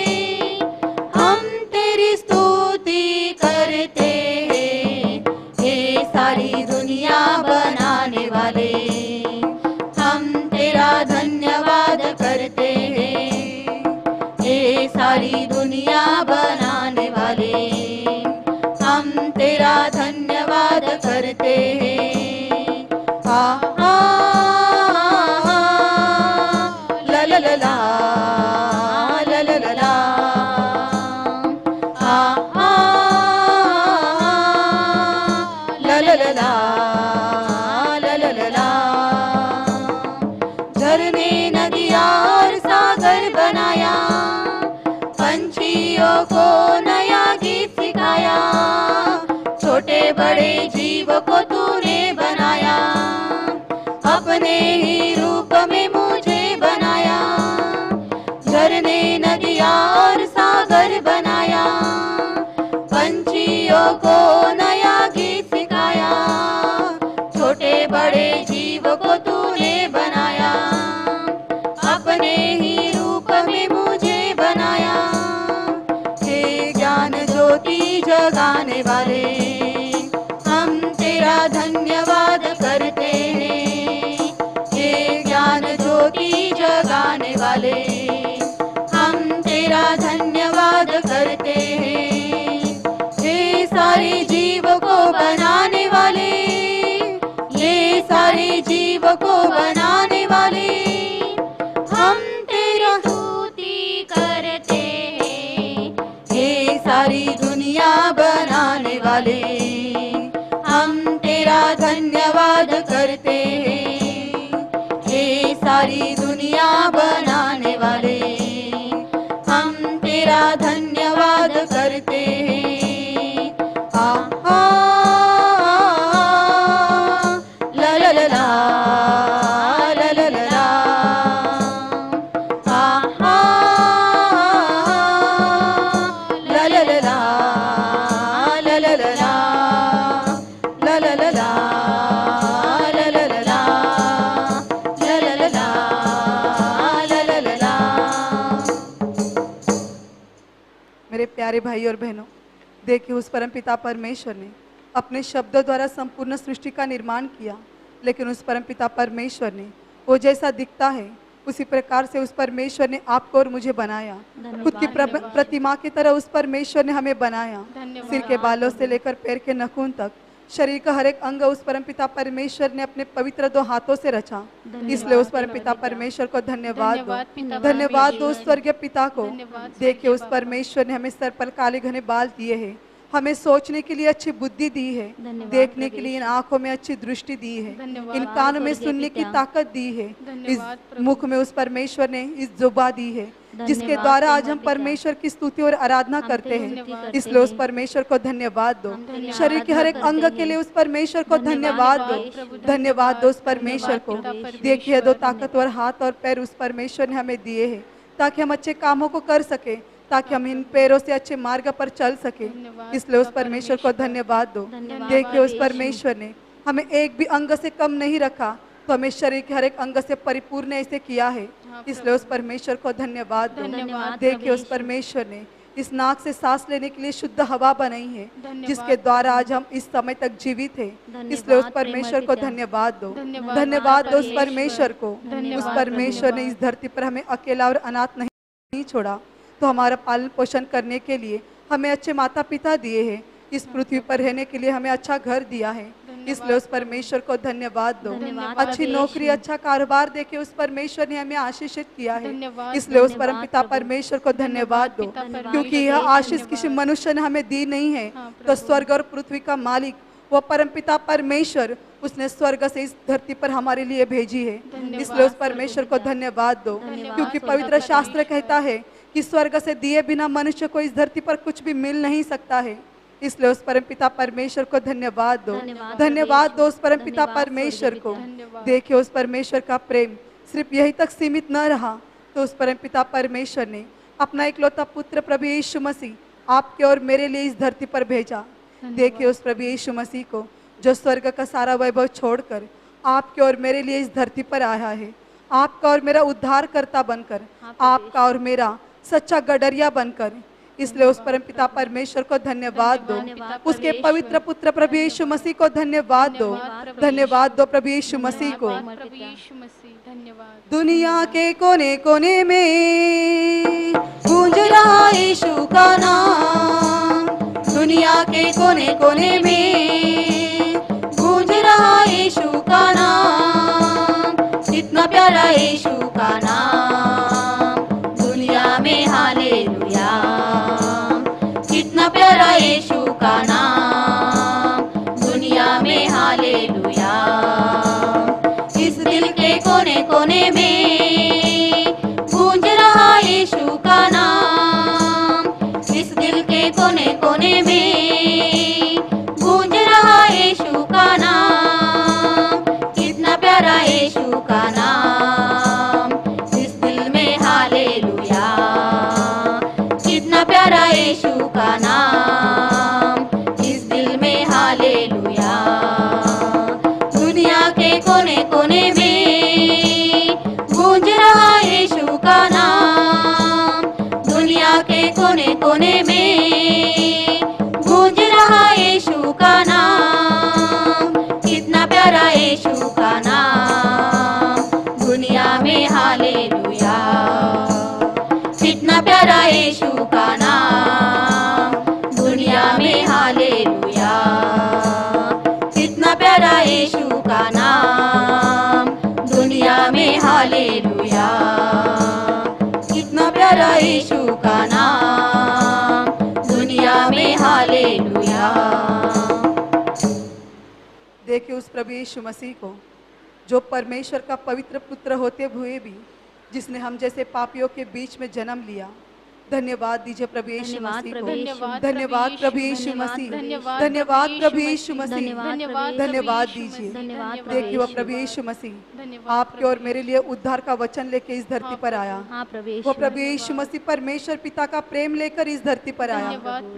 हम तेरी स्तुति करते हैं। ये सारी दुनिया बनाने वाले हम तेरा धन्यवाद करते हैं। ये सारी दुनिया बनाने वाले हम तेरा धन्यवाद करते हैं। आहा ला ला ला ला ला ला ला ला। आहा ला ला ला ला ला ला ला ला। झरने नदियाँ और सागर बनाया, पंछियों को नया गीत सिखाया, छोटे बड़े जीव को तूने बनाया, अपने ही रूप में मुझे बनाया। झरने नदियाँ और सागर बनाया, पंछियों को नया गीत सिखाया, छोटे बड़े जीव को तूने बनाया, अपने ज्योति जगाने वाले, हम तेरा धन्यवाद करते हैं। हे ज्ञान ज्योति जगाने वाले, हम तेरा धन्यवाद करते हैं। हे सारे जीव को बनाने वाले, ये सारे जीव को बनाने वाले, हम तेरा स्तुति करते हैं। हे सारी दुनिया बनाने वाले, हम तेरा धन्यवाद करते हैं। हे सारी दुनिया बनाने वाले, हम तेरा धन्यवाद करते हैं। आहा, ला ला ला ला, ला ला ला ला, आहा, ला ला ला ला, ला ला ला ला, ला ला ला ला, ला ला ला ला, ला ला ला ला, ला ला ला ला। मेरे प्यारे भाई और बहनों, देखिए उस परमपिता परमेश्वर ने अपने शब्दों द्वारा संपूर्ण सृष्टि का निर्माण किया, लेकिन उस परमपिता परमेश्वर ने वो जैसा दिखता है उसी प्रकार से उस परमेश्वर ने आपको और मुझे बनाया। खुद की प्रतिमा की तरह उस परमेश्वर ने हमें बनाया। सिर के बालों से लेकर पैर के नखून तक शरीर का हर एक अंग उस परमपिता परमेश्वर ने अपने पवित्र 2 हाथों से रचा। इसलिए उस परमपिता परमेश्वर को धन्यवाद दो, धन्यवाद दो उस स्वर्गीय पिता को। देखिए उस परमेश्वर ने हमें सर पर काले घने बाल दिए हैं, हमें सोचने के लिए अच्छी बुद्धि दी है, देखने के लिए इन आंखों में अच्छी दृष्टि दी है, इन कानों में सुनने की ताकत दी है, इस मुख में उस परमेश्वर ने इस जुबान दी है जिसके द्वारा आज हम परमेश्वर की स्तुति और आराधना करते हैं। इसलिए उस परमेश्वर को धन्यवाद दो। शरीर के हर एक अंग के लिए उस परमेश्वर को धन्यवाद दो, धन्यवाद दो उस परमेश्वर को। देखिए 2 ताकतवर हाथ और पैर उस परमेश्वर ने हमें दिए हैं ताकि हम अच्छे कामों को कर सके, ताकि हम इन पैरों से अच्छे मार्ग पर चल सके। इसलिए उस परमेश्वर को धन्यवाद दो। देखिए उस परमेश्वर ने हमें एक भी अंग से कम नहीं रखा, तो हमें शरीर के हर एक अंग से परिपूर्ण ऐसे किया है। इसलिए उस परमेश्वर को धन्यवाद दो। देखिए उस परमेश्वर ने इस नाक से सांस लेने के लिए शुद्ध हवा बनाई है, जिसके द्वारा आज हम इस समय तक जीवित हैं। इसलिए उस परमेश्वर को धन्यवाद दो, धन्यवाद दो उस परमेश्वर को। उस परमेश्वर ने इस धरती पर हमें अकेला और अनाथ नहीं छोड़ा, तो हमारा पालन पोषण करने के लिए हमें अच्छे माता पिता दिए हैं, इस पृथ्वी पर रहने के लिए हमें अच्छा घर दिया है। इसलिए उस परमेश्वर को धन्यवाद दो। अच्छी नौकरी, अच्छा कारोबार देके उस परमेश्वर ने हमें आशीषित किया है। इसलिए उस परमपिता परमेश्वर को धन्यवाद दो, क्योंकि यह आशीष किसी मनुष्य ने हमें दी नहीं है, तो स्वर्ग और पृथ्वी का मालिक वो परमपिता परमेश्वर, उसने स्वर्ग से इस धरती पर हमारे लिए भेजी है। इसलिए उस परमेश्वर को धन्यवाद दो, क्योंकि पवित्र शास्त्र कहता है कि स्वर्ग से दिए बिना मनुष्य को इस धरती पर कुछ भी मिल नहीं सकता है। इसलिए उस परमपिता परमेश्वर को धन्यवाद दो, धन्यवाद दो उस परमपिता परमेश्वर को। देखिए उस परमेश्वर का प्रेम सिर्फ यही तक सीमित न रहा, तो उस परमपिता परमेश्वर ने अपना इकलौता पुत्र प्रभु यीशु मसीह आपके और मेरे लिए इस धरती पर भेजा। देखिए उस प्रभु यीशु मसीह को, जो स्वर्ग का सारा वैभव छोड़कर आपके और मेरे लिए इस धरती पर आया है, आपका और मेरा उद्धारकर्ता बनकर, आपका और मेरा सच्चा गडरिया बनकर। इसलिए उस परमपिता परमेश्वर को धन्यवाद दो, उसके पवित्र पुत्र प्रभु यीशु मसीह को धन्यवाद दो, धन्यवाद दो प्रभु यीशु मसीह को। दुनिया के कोने कोने में गूंज रहा यीशु का नाम, दुनिया के कोने कोने में गूंज रहा यीशु का नाम। कितना प्यारा यीशु का नाम, दुनिया में हालेलुया। कितना प्यारा यीशु का नाम, दुनिया में हालेलुया। इस दिल के कोने कोने में गूंज रहा यीशु का नाम, इस दिल के कोने कोने में गूंज रहा यीशु का नाम। कितना प्यारा यीशु का नाम, इस दिल में हालेलुया। कितना प्यारा यीशु का नाम, इस दिल में हालेलुया। दुनिया के कोने कोने में गूंज रहा यीशु का नाम, दुनिया के कोने कोने में का नाम, दुनिया में हालेलुया। देखिए उस प्रभु यीशु मसीह को जो परमेश्वर का पवित्र पुत्र होते हुए भी जिसने हम जैसे पापियों के बीच में जन्म लिया। धन्यवाद दीजिए प्रभु यीशु मसीह को। धन्यवाद प्रभु यीशु मसीह। धन्यवाद प्रभु यीशु मसीह। धन्यवाद दीजिए। देखिए वो प्रभु यीशु मसीह आपके और मेरे लिए उद्धार का वचन लेके इस धरती पर आया। वो प्रभु यीशु मसीह परमेश्वर पिता का प्रेम लेकर इस धरती पर आया।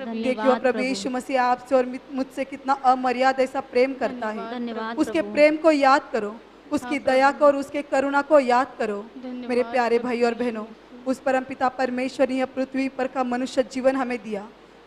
देखिए वो प्रभु यीशु मसीह आपसे और मुझसे कितना अमर्याद ऐसा प्रेम करता है। उसके प्रेम को याद करो, उसकी दया को और उसके करुणा को याद करो। मेरे प्यारे भाई और बहनों, उस परमपिता परमेश्वर ने यह पृथ्वी पर का मनुष्य जीवन हमें दिया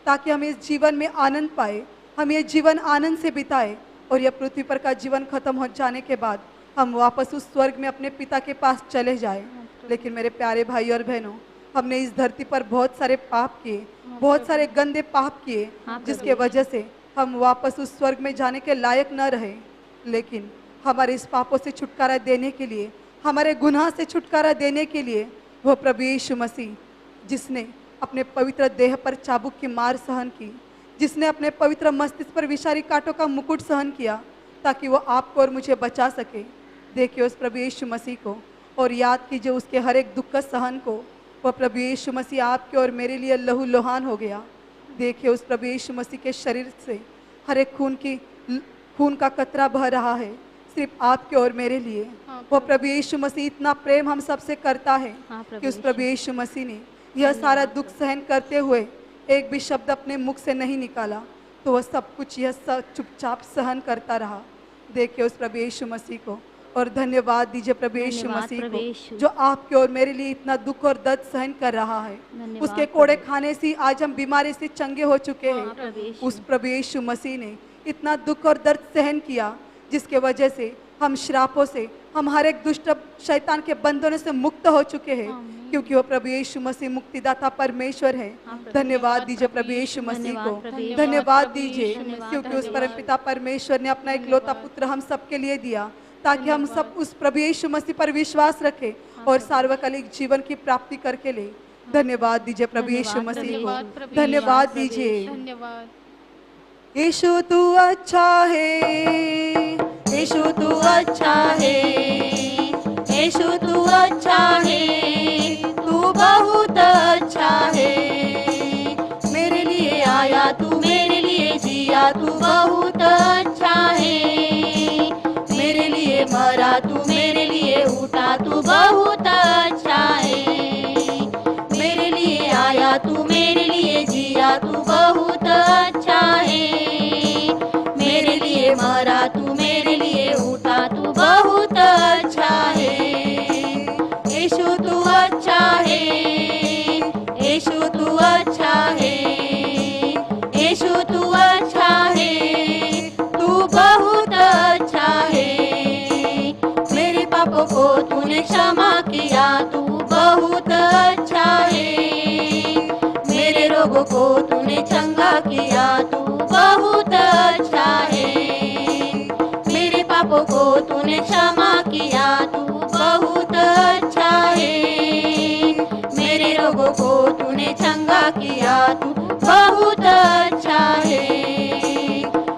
ताकि हम इस जीवन में आनंद पाए, हम ये जीवन आनंद से बिताए और यह पृथ्वी पर का जीवन खत्म हो जाने के बाद हम वापस उस स्वर्ग में अपने पिता के पास चले जाए। लेकिन मेरे प्यारे भाई और बहनों, हमने इस धरती पर बहुत सारे पाप किए, बहुत सारे गंदे पाप किए, जिसके वजह से हम वापस उस स्वर्ग में जाने के लायक न रहे। लेकिन हमारे इस पापों से छुटकारा देने के लिए, हमारे गुनाह से छुटकारा देने के लिए वो प्रभु यीशु मसीह जिसने अपने पवित्र देह पर चाबुक की मार सहन की, जिसने अपने पवित्र मस्तिष्क पर विषारी कांटों का मुकुट सहन किया ताकि वो आपको और मुझे बचा सके। देखिए उस प्रभु यीशु मसीह को और याद कीजिए उसके हर एक दुख का सहन को। वह प्रभु यीशु मसीह आपके और मेरे लिए लहू लोहान हो गया। देखिए उस प्रभु यीशु मसीह के शरीर से हर एक खून का कतरा बह रहा है सिर्फ आपके और मेरे लिए। वो प्रभु यीशु मसीह इतना प्रेम हम सबसे करता है कि उस प्रभु यीशु मसीह ने यह सारा दुख सहन करते हुए एक भी शब्द अपने मुख से नहीं निकाला, तो वह सब कुछ यह चुपचाप सहन करता रहा। देखिए उस प्रभु यीशु मसीह को और धन्यवाद दीजिए प्रभु यीशु मसीह को जो आपके और मेरे लिए इतना दुख और दर्द सहन कर रहा है। उसके कोड़े खाने से आज हम बीमारी से चंगे हो चुके हैं। उस प्रभु यीशु मसीह ने इतना दुख और दर्द सहन किया जिसके वजह से हम श्रापों से, हम हर एक दुष्ट शैतान के बंधनों से मुक्त हो चुके हैं, क्योंकि वो प्रभु यीशु मसीह मुक्तिदाता परमेश्वर है। धन्यवाद दीजिए प्रभु यीशु मसीह को। धन्यवाद दीजिए क्योंकि उस परमपिता परमेश्वर ने अपना इकलौता पुत्र हम सबके लिए दिया ताकि हम सब उस प्रभु यीशु मसीह पर विश्वास रखें और सार्वकालिक जीवन की प्राप्ति करके ले। धन्यवाद दीजिए प्रभु यीशु मसीह को। धन्यवाद दीजिए। यीशु तू अच्छा है, यीशु तू अच्छा है, यीशु तू अच्छा है, तू बहुत अच्छा है। मेरे लिए आया तू मेरे लिए जिया, तू बहुत अच्छा है। मेरे लिए मरा तू मेरे लिए उठा, तू बहुत अच्छा है। मेरे लिए आया तू मेरे लिए जिया, तू बहुत अच्छा है। मेरे लिए मरा तू मेरे लिए उठा, तू बहुत अच्छा है। यीशु तू अच्छा है, यीशु तू अच्छा है, यीशु तू अच्छा है, तू बहुत अच्छा है। मेरे पापों को तूने क्षमा किया, तू बहुत अच्छा है। मेरे रोगों को तूने चंगा किया, तू बहुत अच्छा है। मेरे पापों को तूने क्षमा किया, तू बहुत अच्छा है। मेरे रोगों को तूने चंगा किया, तू बहुत अच्छा है।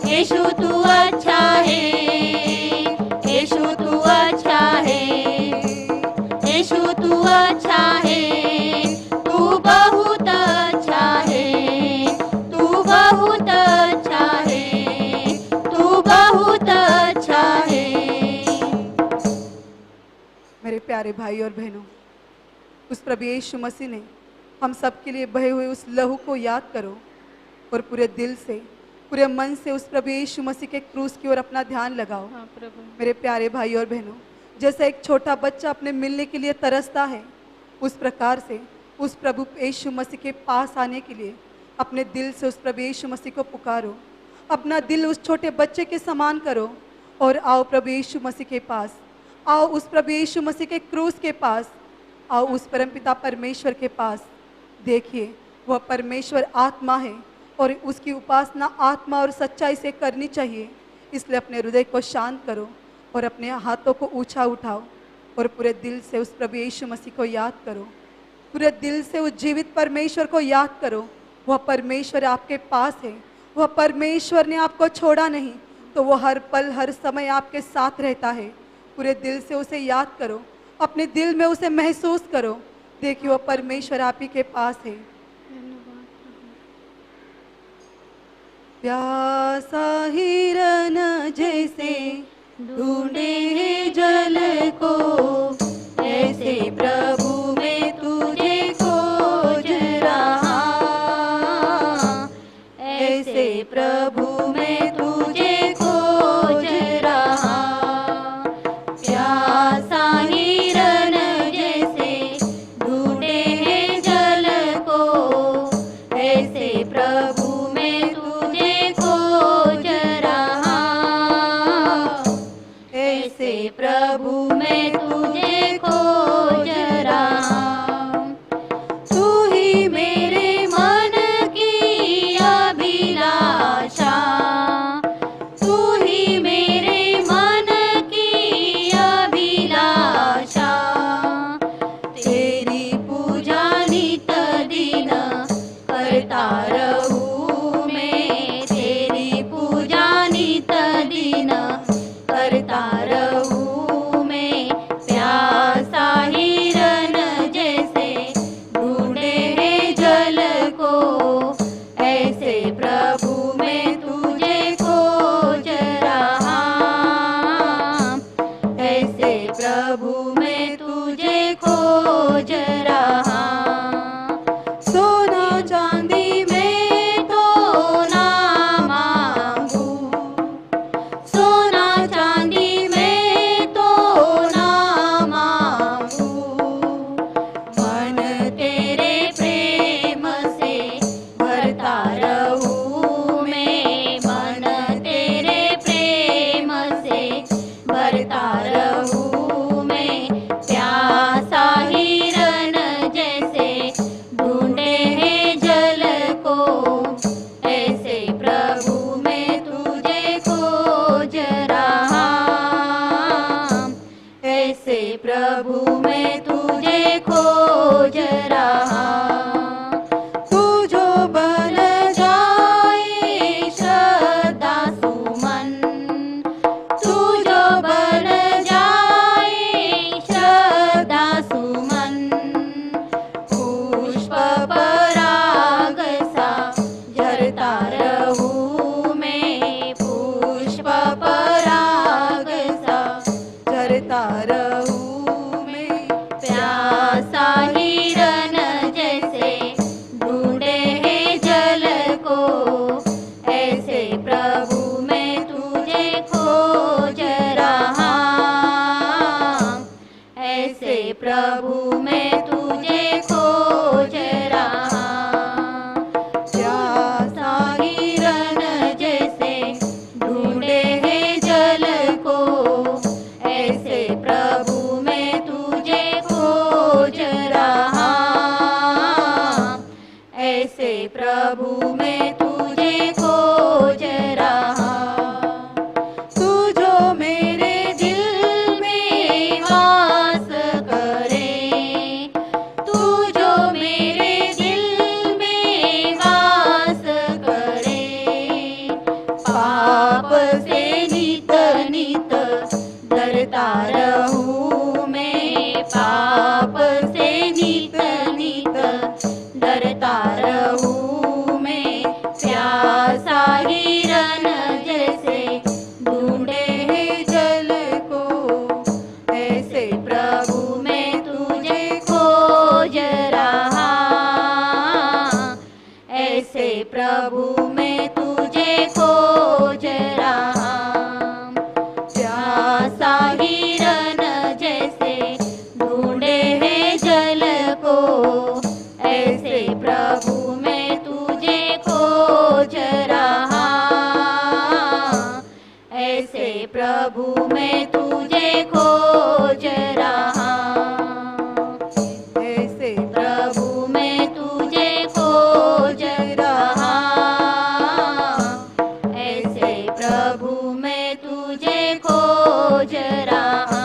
यीशु तू अच्छा है, यीशु तू अच्छा है, यीशु तू अच्छा है, तू बहुत अच्छा है, तू बहुत अच्छा है, तू बहुत अच्छा है। मेरे प्यारे भाई और बहनों, उस प्रभु यीशु मसीह ने हम सब के लिए बहे हुए उस लहू को याद करो और पूरे दिल से, पूरे मन से उस प्रभु यीशु मसीह के क्रूस की ओर अपना ध्यान लगाओ। मेरे प्यारे भाई और बहनों, जैसे एक छोटा बच्चा अपने मिलने के लिए तरसता है, उस प्रकार से उस प्रभु यीशु मसीह के पास आने के लिए अपने दिल से उस प्रभु यीशु मसीह को पुकारो। अपना दिल उस छोटे बच्चे के समान करो और आओ प्रभु यीशु मसीह के पास, आओ उस प्रभु यीशु मसीह के क्रूस के पास, आओ उस परमपिता परमेश्वर के पास। देखिए वह परमेश्वर आत्मा है और उसकी उपासना आत्मा और सच्चाई से करनी चाहिए। इसलिए अपने हृदय को शांत करो और अपने हाथों को ऊंचा उठाओ और पूरे दिल से उस प्रभु यीशु मसीह को याद करो। पूरे दिल से उस जीवित परमेश्वर को याद करो। वह परमेश्वर आपके पास है। वह परमेश्वर ने आपको छोड़ा नहीं, तो वो हर पल हर समय आपके साथ रहता है। पूरे दिल से उसे याद करो, अपने दिल में उसे महसूस करो। देखिए वो परमेश्वर आप ही के पास है। प्यासा हिरन जैसे ढूंढे है जल को, ऐसे प्रभु मैं तुझे खोज रहा, ऐसे प्रभु मैं तुझे खोज रहा। प्यासा हिरन जैसे ढूंढे है जल को, ऐसे प्रभु मैं तुझे खोज रहा, ऐसे प्रभु मैं तुझे खोज रहा। तू ही मेरे मन की अभिलाषा, तू ही मेरे मन की अभिलाषा। तेरी पूजा नित दिन करता रहूं मैं, तेरी पूजा नित दिन करता रहूं मैं। प्यासा हिरन जैसे ढूंढे है जल को, ऐसे प्रभु मैं तुझे खोज रहा, ऐसे प्रभु मैं तुझे खोज रहा। सोना चांदी में तो ना मांगू, सोना चांदी में तो ना मांगू, मन तेरे प्रेम से भरता रहूं मैं, मन तेरे प्रेम से भरता रहूं मैं। प्यासा हिरन जैसे ढूंढे है जल को, ऐसे प्रभु मैं तुझे खोज रहा, ऐसे प्रभु मैं तुझे खोज रहा। तू जो बन जाए श्रद्धा सुमन, तू जो बन जाए श्रद्धा सुमन। पुष्प पराग सा झरता रहूं मैं, पुष्प पराग सा झरता रहूं मैं। प्यासा हिरन जैसे ढूंढे है जल को, ऐसे प्रभु मैं तुझे खोज रहा, ऐसे प्रभु मैं तुझे खोज रहा। प्यासा हिरन जैसे ढूंढे है जल को, ऐसे प्रभु मैं तुझे खोज रहा, ऐसे प्रभु मैं तुझे खोज रहा। तू जो मेरे दिल में वास करे, तू जो मेरे दिल में वास करे। पाप से नित नित डरता रहूं मैं, पाप से नित नित डरता रहूं मैं। प्यासा हिरन जैसे ढूंढे है जल को, ऐसे प्रभु मैं तुझे खोज रहा, ऐसे प्रभु मैं तुझे खोज रहा। प्यासा हिरन जैसे ढूंढे है जल को, ऐसे प्रभु मैं तुझे खोज रहा, ऐसे प्रभु मैं तुझे खोज रहा, ऐसे प्रभु मैं तुझे खोज रहा, ऐसे प्रभु मैं तुझे खोज रहा।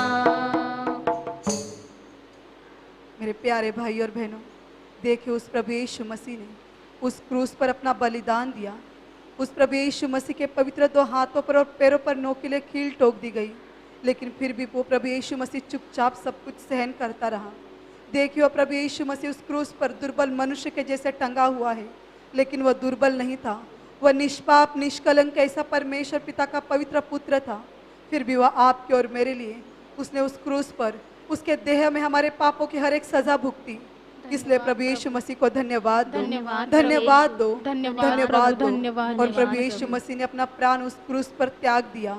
मेरे प्यारे भाई और बहनों, देखिए उस प्रभु यीशु मसीह ने उस क्रूस पर अपना बलिदान दिया। उस प्रभु यीशु मसीह के पवित्र 2 हाथों पर और पैरों पर नोकीले कील ठोक दी गई, लेकिन फिर भी वो प्रभु यीशु मसीह चुपचाप सब कुछ सहन करता रहा। देखिए वो प्रभु यीशु मसीह उस क्रूस पर दुर्बल मनुष्य के जैसे टंगा हुआ है, लेकिन वह दुर्बल नहीं था। वह निष्पाप निष्कलंक ऐसा परमेश्वर पिता का पवित्र पुत्र था। फिर भी वह आपके और मेरे लिए उसने उस क्रूस पर उसके देह में हमारे पापों की हर एक सजा भुगती। इसलिए प्रभु यीशु मसीह को धन्यवाद दो, धन्यवाद दो, धन्यवाद दो। और प्रभु यीशु मसीह ने अपना प्राण उस क्रूस पर त्याग दिया।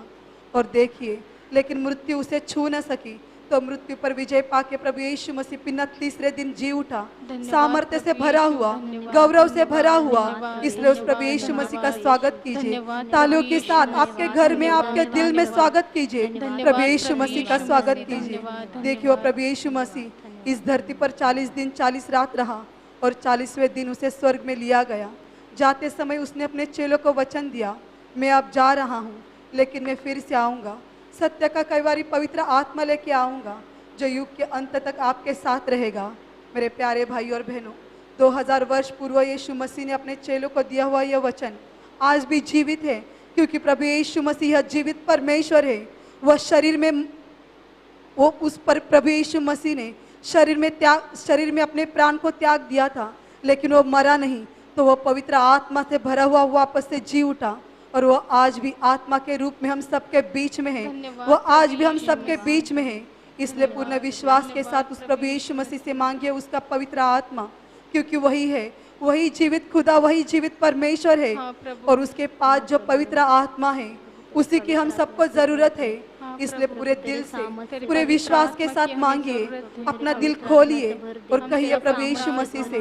और देखिए, लेकिन मृत्यु उसे छू न सकी, तो मृत्यु पर विजय पाके प्रभु यीशु मसीह पुनः तीसरे दिन जी उठा, सामर्थ्य से भरा हुआ, गौरव से भरा हुआ। इसलिए उस प्रभु यीशु मसीह का स्वागत कीजिए तालियों के साथ। आपके घर में, आपके दिल में स्वागत कीजिए, प्रभु यीशु मसीह का स्वागत कीजिए। देखिए वो प्रभु यीशु मसीह इस धरती पर 40 दिन 40 रात रहा और 40वें दिन उसे स्वर्ग में लिया गया। जाते समय उसने अपने चेलों को वचन दिया, मैं अब जा रहा हूँ, लेकिन मैं फिर से आऊँगा, सत्य का कैवारी पवित्र आत्मा लेके आऊँगा, जो युग के अंत तक आपके साथ रहेगा। मेरे प्यारे भाई और बहनों, 2000 वर्ष पूर्व यीशु मसीह ने अपने चेलों को दिया हुआ यह वचन आज भी जीवित है, क्योंकि प्रभु यीशु मसीह जीवित परमेश्वर है। वह शरीर में, वो उस पर प्रभु यीशु मसीह ने शरीर में अपने प्राण को त्याग दिया था, लेकिन वो मरा नहीं, तो वह पवित्र आत्मा से भरा हुआ वापस से जी उठा। और वो आज भी आत्मा के रूप में हम सबके बीच में है, वो आज भी हम सबके बीच में है। इसलिए पूर्ण विश्वास के साथ उस प्रभु यीशु मसीह से मांगिए उसका पवित्र आत्मा, क्योंकि वही है, वही जीवित खुदा, वही जीवित परमेश्वर है। और उसके पास जो पवित्र आत्मा है, उसी की हम सबको जरूरत है। इसलिए पूरे दिल से, पूरे विश्वास के साथ मांगिए, अपना दिल खोलिए और कहिए प्रभु यीशु मसीह से,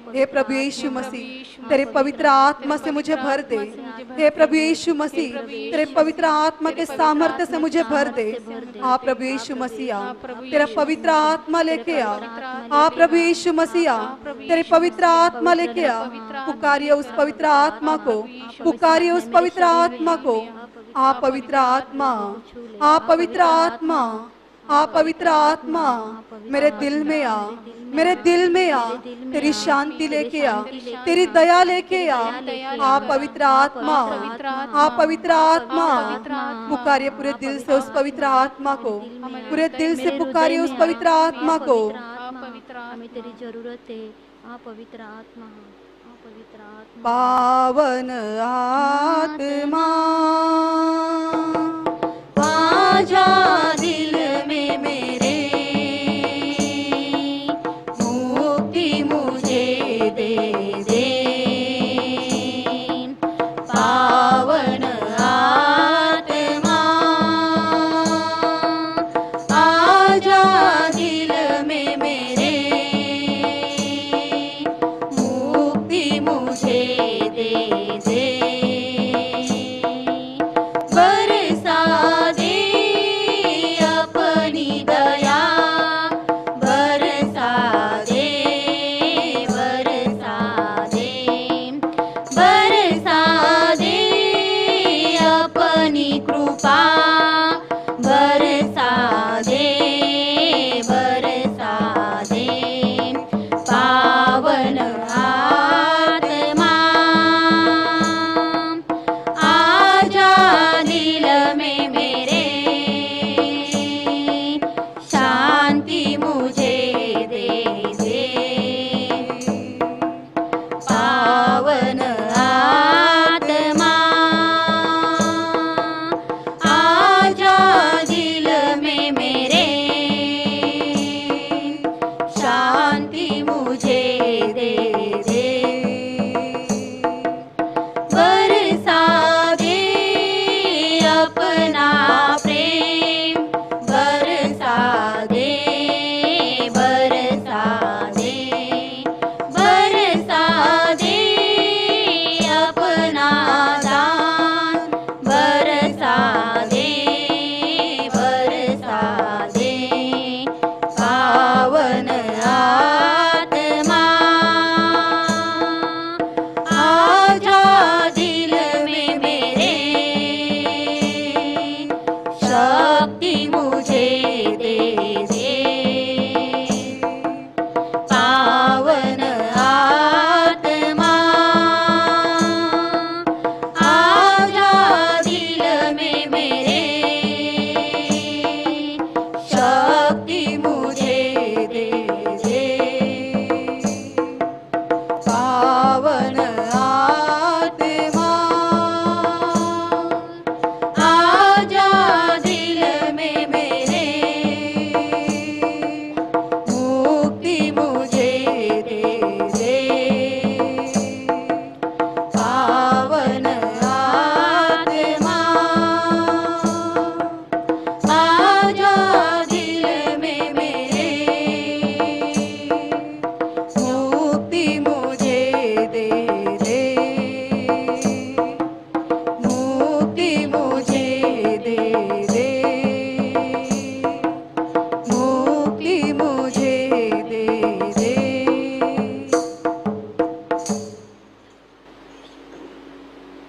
हे प्रभु यीशु मसीह, तेरे पवित्र आत्मा से मुझे भर दे। हे प्रभु यीशु मसीह, तेरे पवित्र आत्मा के सामर्थ्य से मुझे भर दे। आ प्रभु यीशु मसीह, तेरा पवित्र आत्मा लेके आ प्रभु यीशु मसीह, तेरे पवित्र आत्मा लेके आ। पुकारिए उस पवित्र आत्मा को, पुकारिए उस पवित्र आत्मा को। आ पवित्र आत्मा, आ पवित्र आत्मा, आ पवित्र आत्मा, मेरे दिल में आ, मेरे दिल में आ, तेरी शांति लेके आ, तेरी दया लेके आ पवित्र आत्मा, आ पवित्र आत्मा। पुकारिए पूरे दिल से उस पवित्र आत्मा को, पूरे दिल से पुकारिए उस पवित्र आत्मा को। हमें तेरी जरूरत है। आ पवित्र आत्मा, आ पवित्र आत्मा। पावन आत्मा आजा दिल में मेरे, मुक्ति मुझे दे दे। पावन आत्मा आजा दिल में मेरे, मुक्ति मुझे दे दे।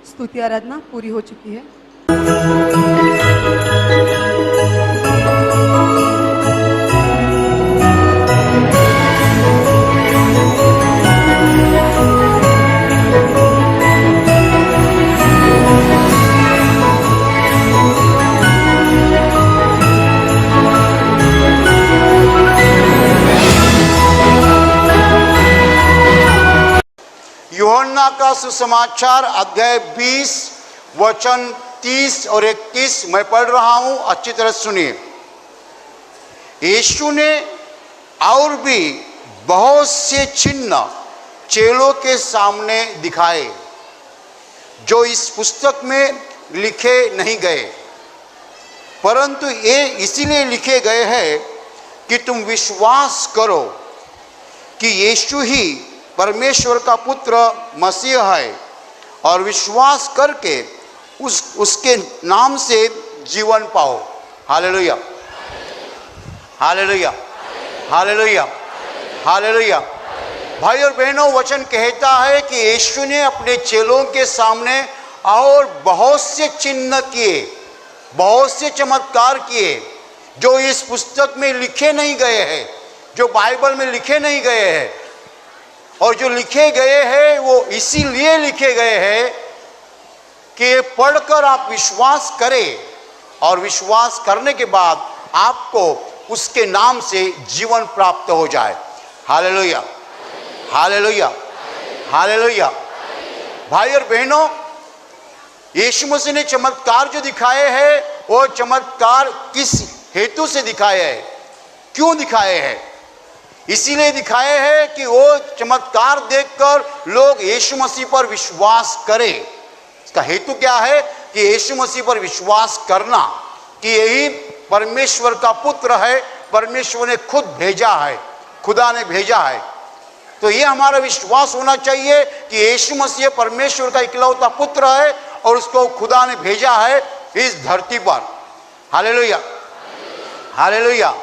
स्तुति आराधना पूरी हो चुकी है। यूहन्ना का सुसमाचार अध्याय 20 वचन 30 और 31 मैं पढ़ रहा हूं, अच्छी तरह सुनिए। यीशु ने और भी बहुत से चिन्ह चेलों के सामने दिखाए जो इस पुस्तक में लिखे नहीं गए, परंतु ये इसीलिए लिखे गए हैं कि तुम विश्वास करो कि यीशु ही परमेश्वर का पुत्र मसीह है और विश्वास करके उसके नाम से जीवन पाओ। हालेलुया, हालेलुया, हालेलुया, हालेलुया। भाई और बहनों, वचन कहता है कि यीशु ने अपने चेलों के सामने और बहुत से चिन्ह किए, बहुत से चमत्कार किए जो इस पुस्तक में लिखे नहीं गए हैं, जो बाइबल में लिखे नहीं गए हैं। और जो लिखे गए हैं वो इसीलिए लिखे गए हैं कि ये पढ़कर आप विश्वास करें और विश्वास करने के बाद आपको उसके नाम से जीवन प्राप्त हो जाए। हालेलुया, हालेलुया, हालेलुया। भाई और बहनों, यीशु मसीह ने चमत्कार जो दिखाए हैं वो चमत्कार किस हेतु से दिखाए हैं, क्यों दिखाए हैं? इसीलिए दिखाए हैं कि वो चमत्कार देखकर लोग यीशु मसीह पर विश्वास करें। इसका हेतु क्या है? कि यीशु मसीह पर विश्वास करना कि यही परमेश्वर का पुत्र है, परमेश्वर ने खुद भेजा है, खुदा ने भेजा है। तो ये हमारा विश्वास होना चाहिए कि यीशु मसीह परमेश्वर का इकलौता पुत्र है और उसको खुदा ने भेजा है इस धरती पर। Hallelujah, hallelujah.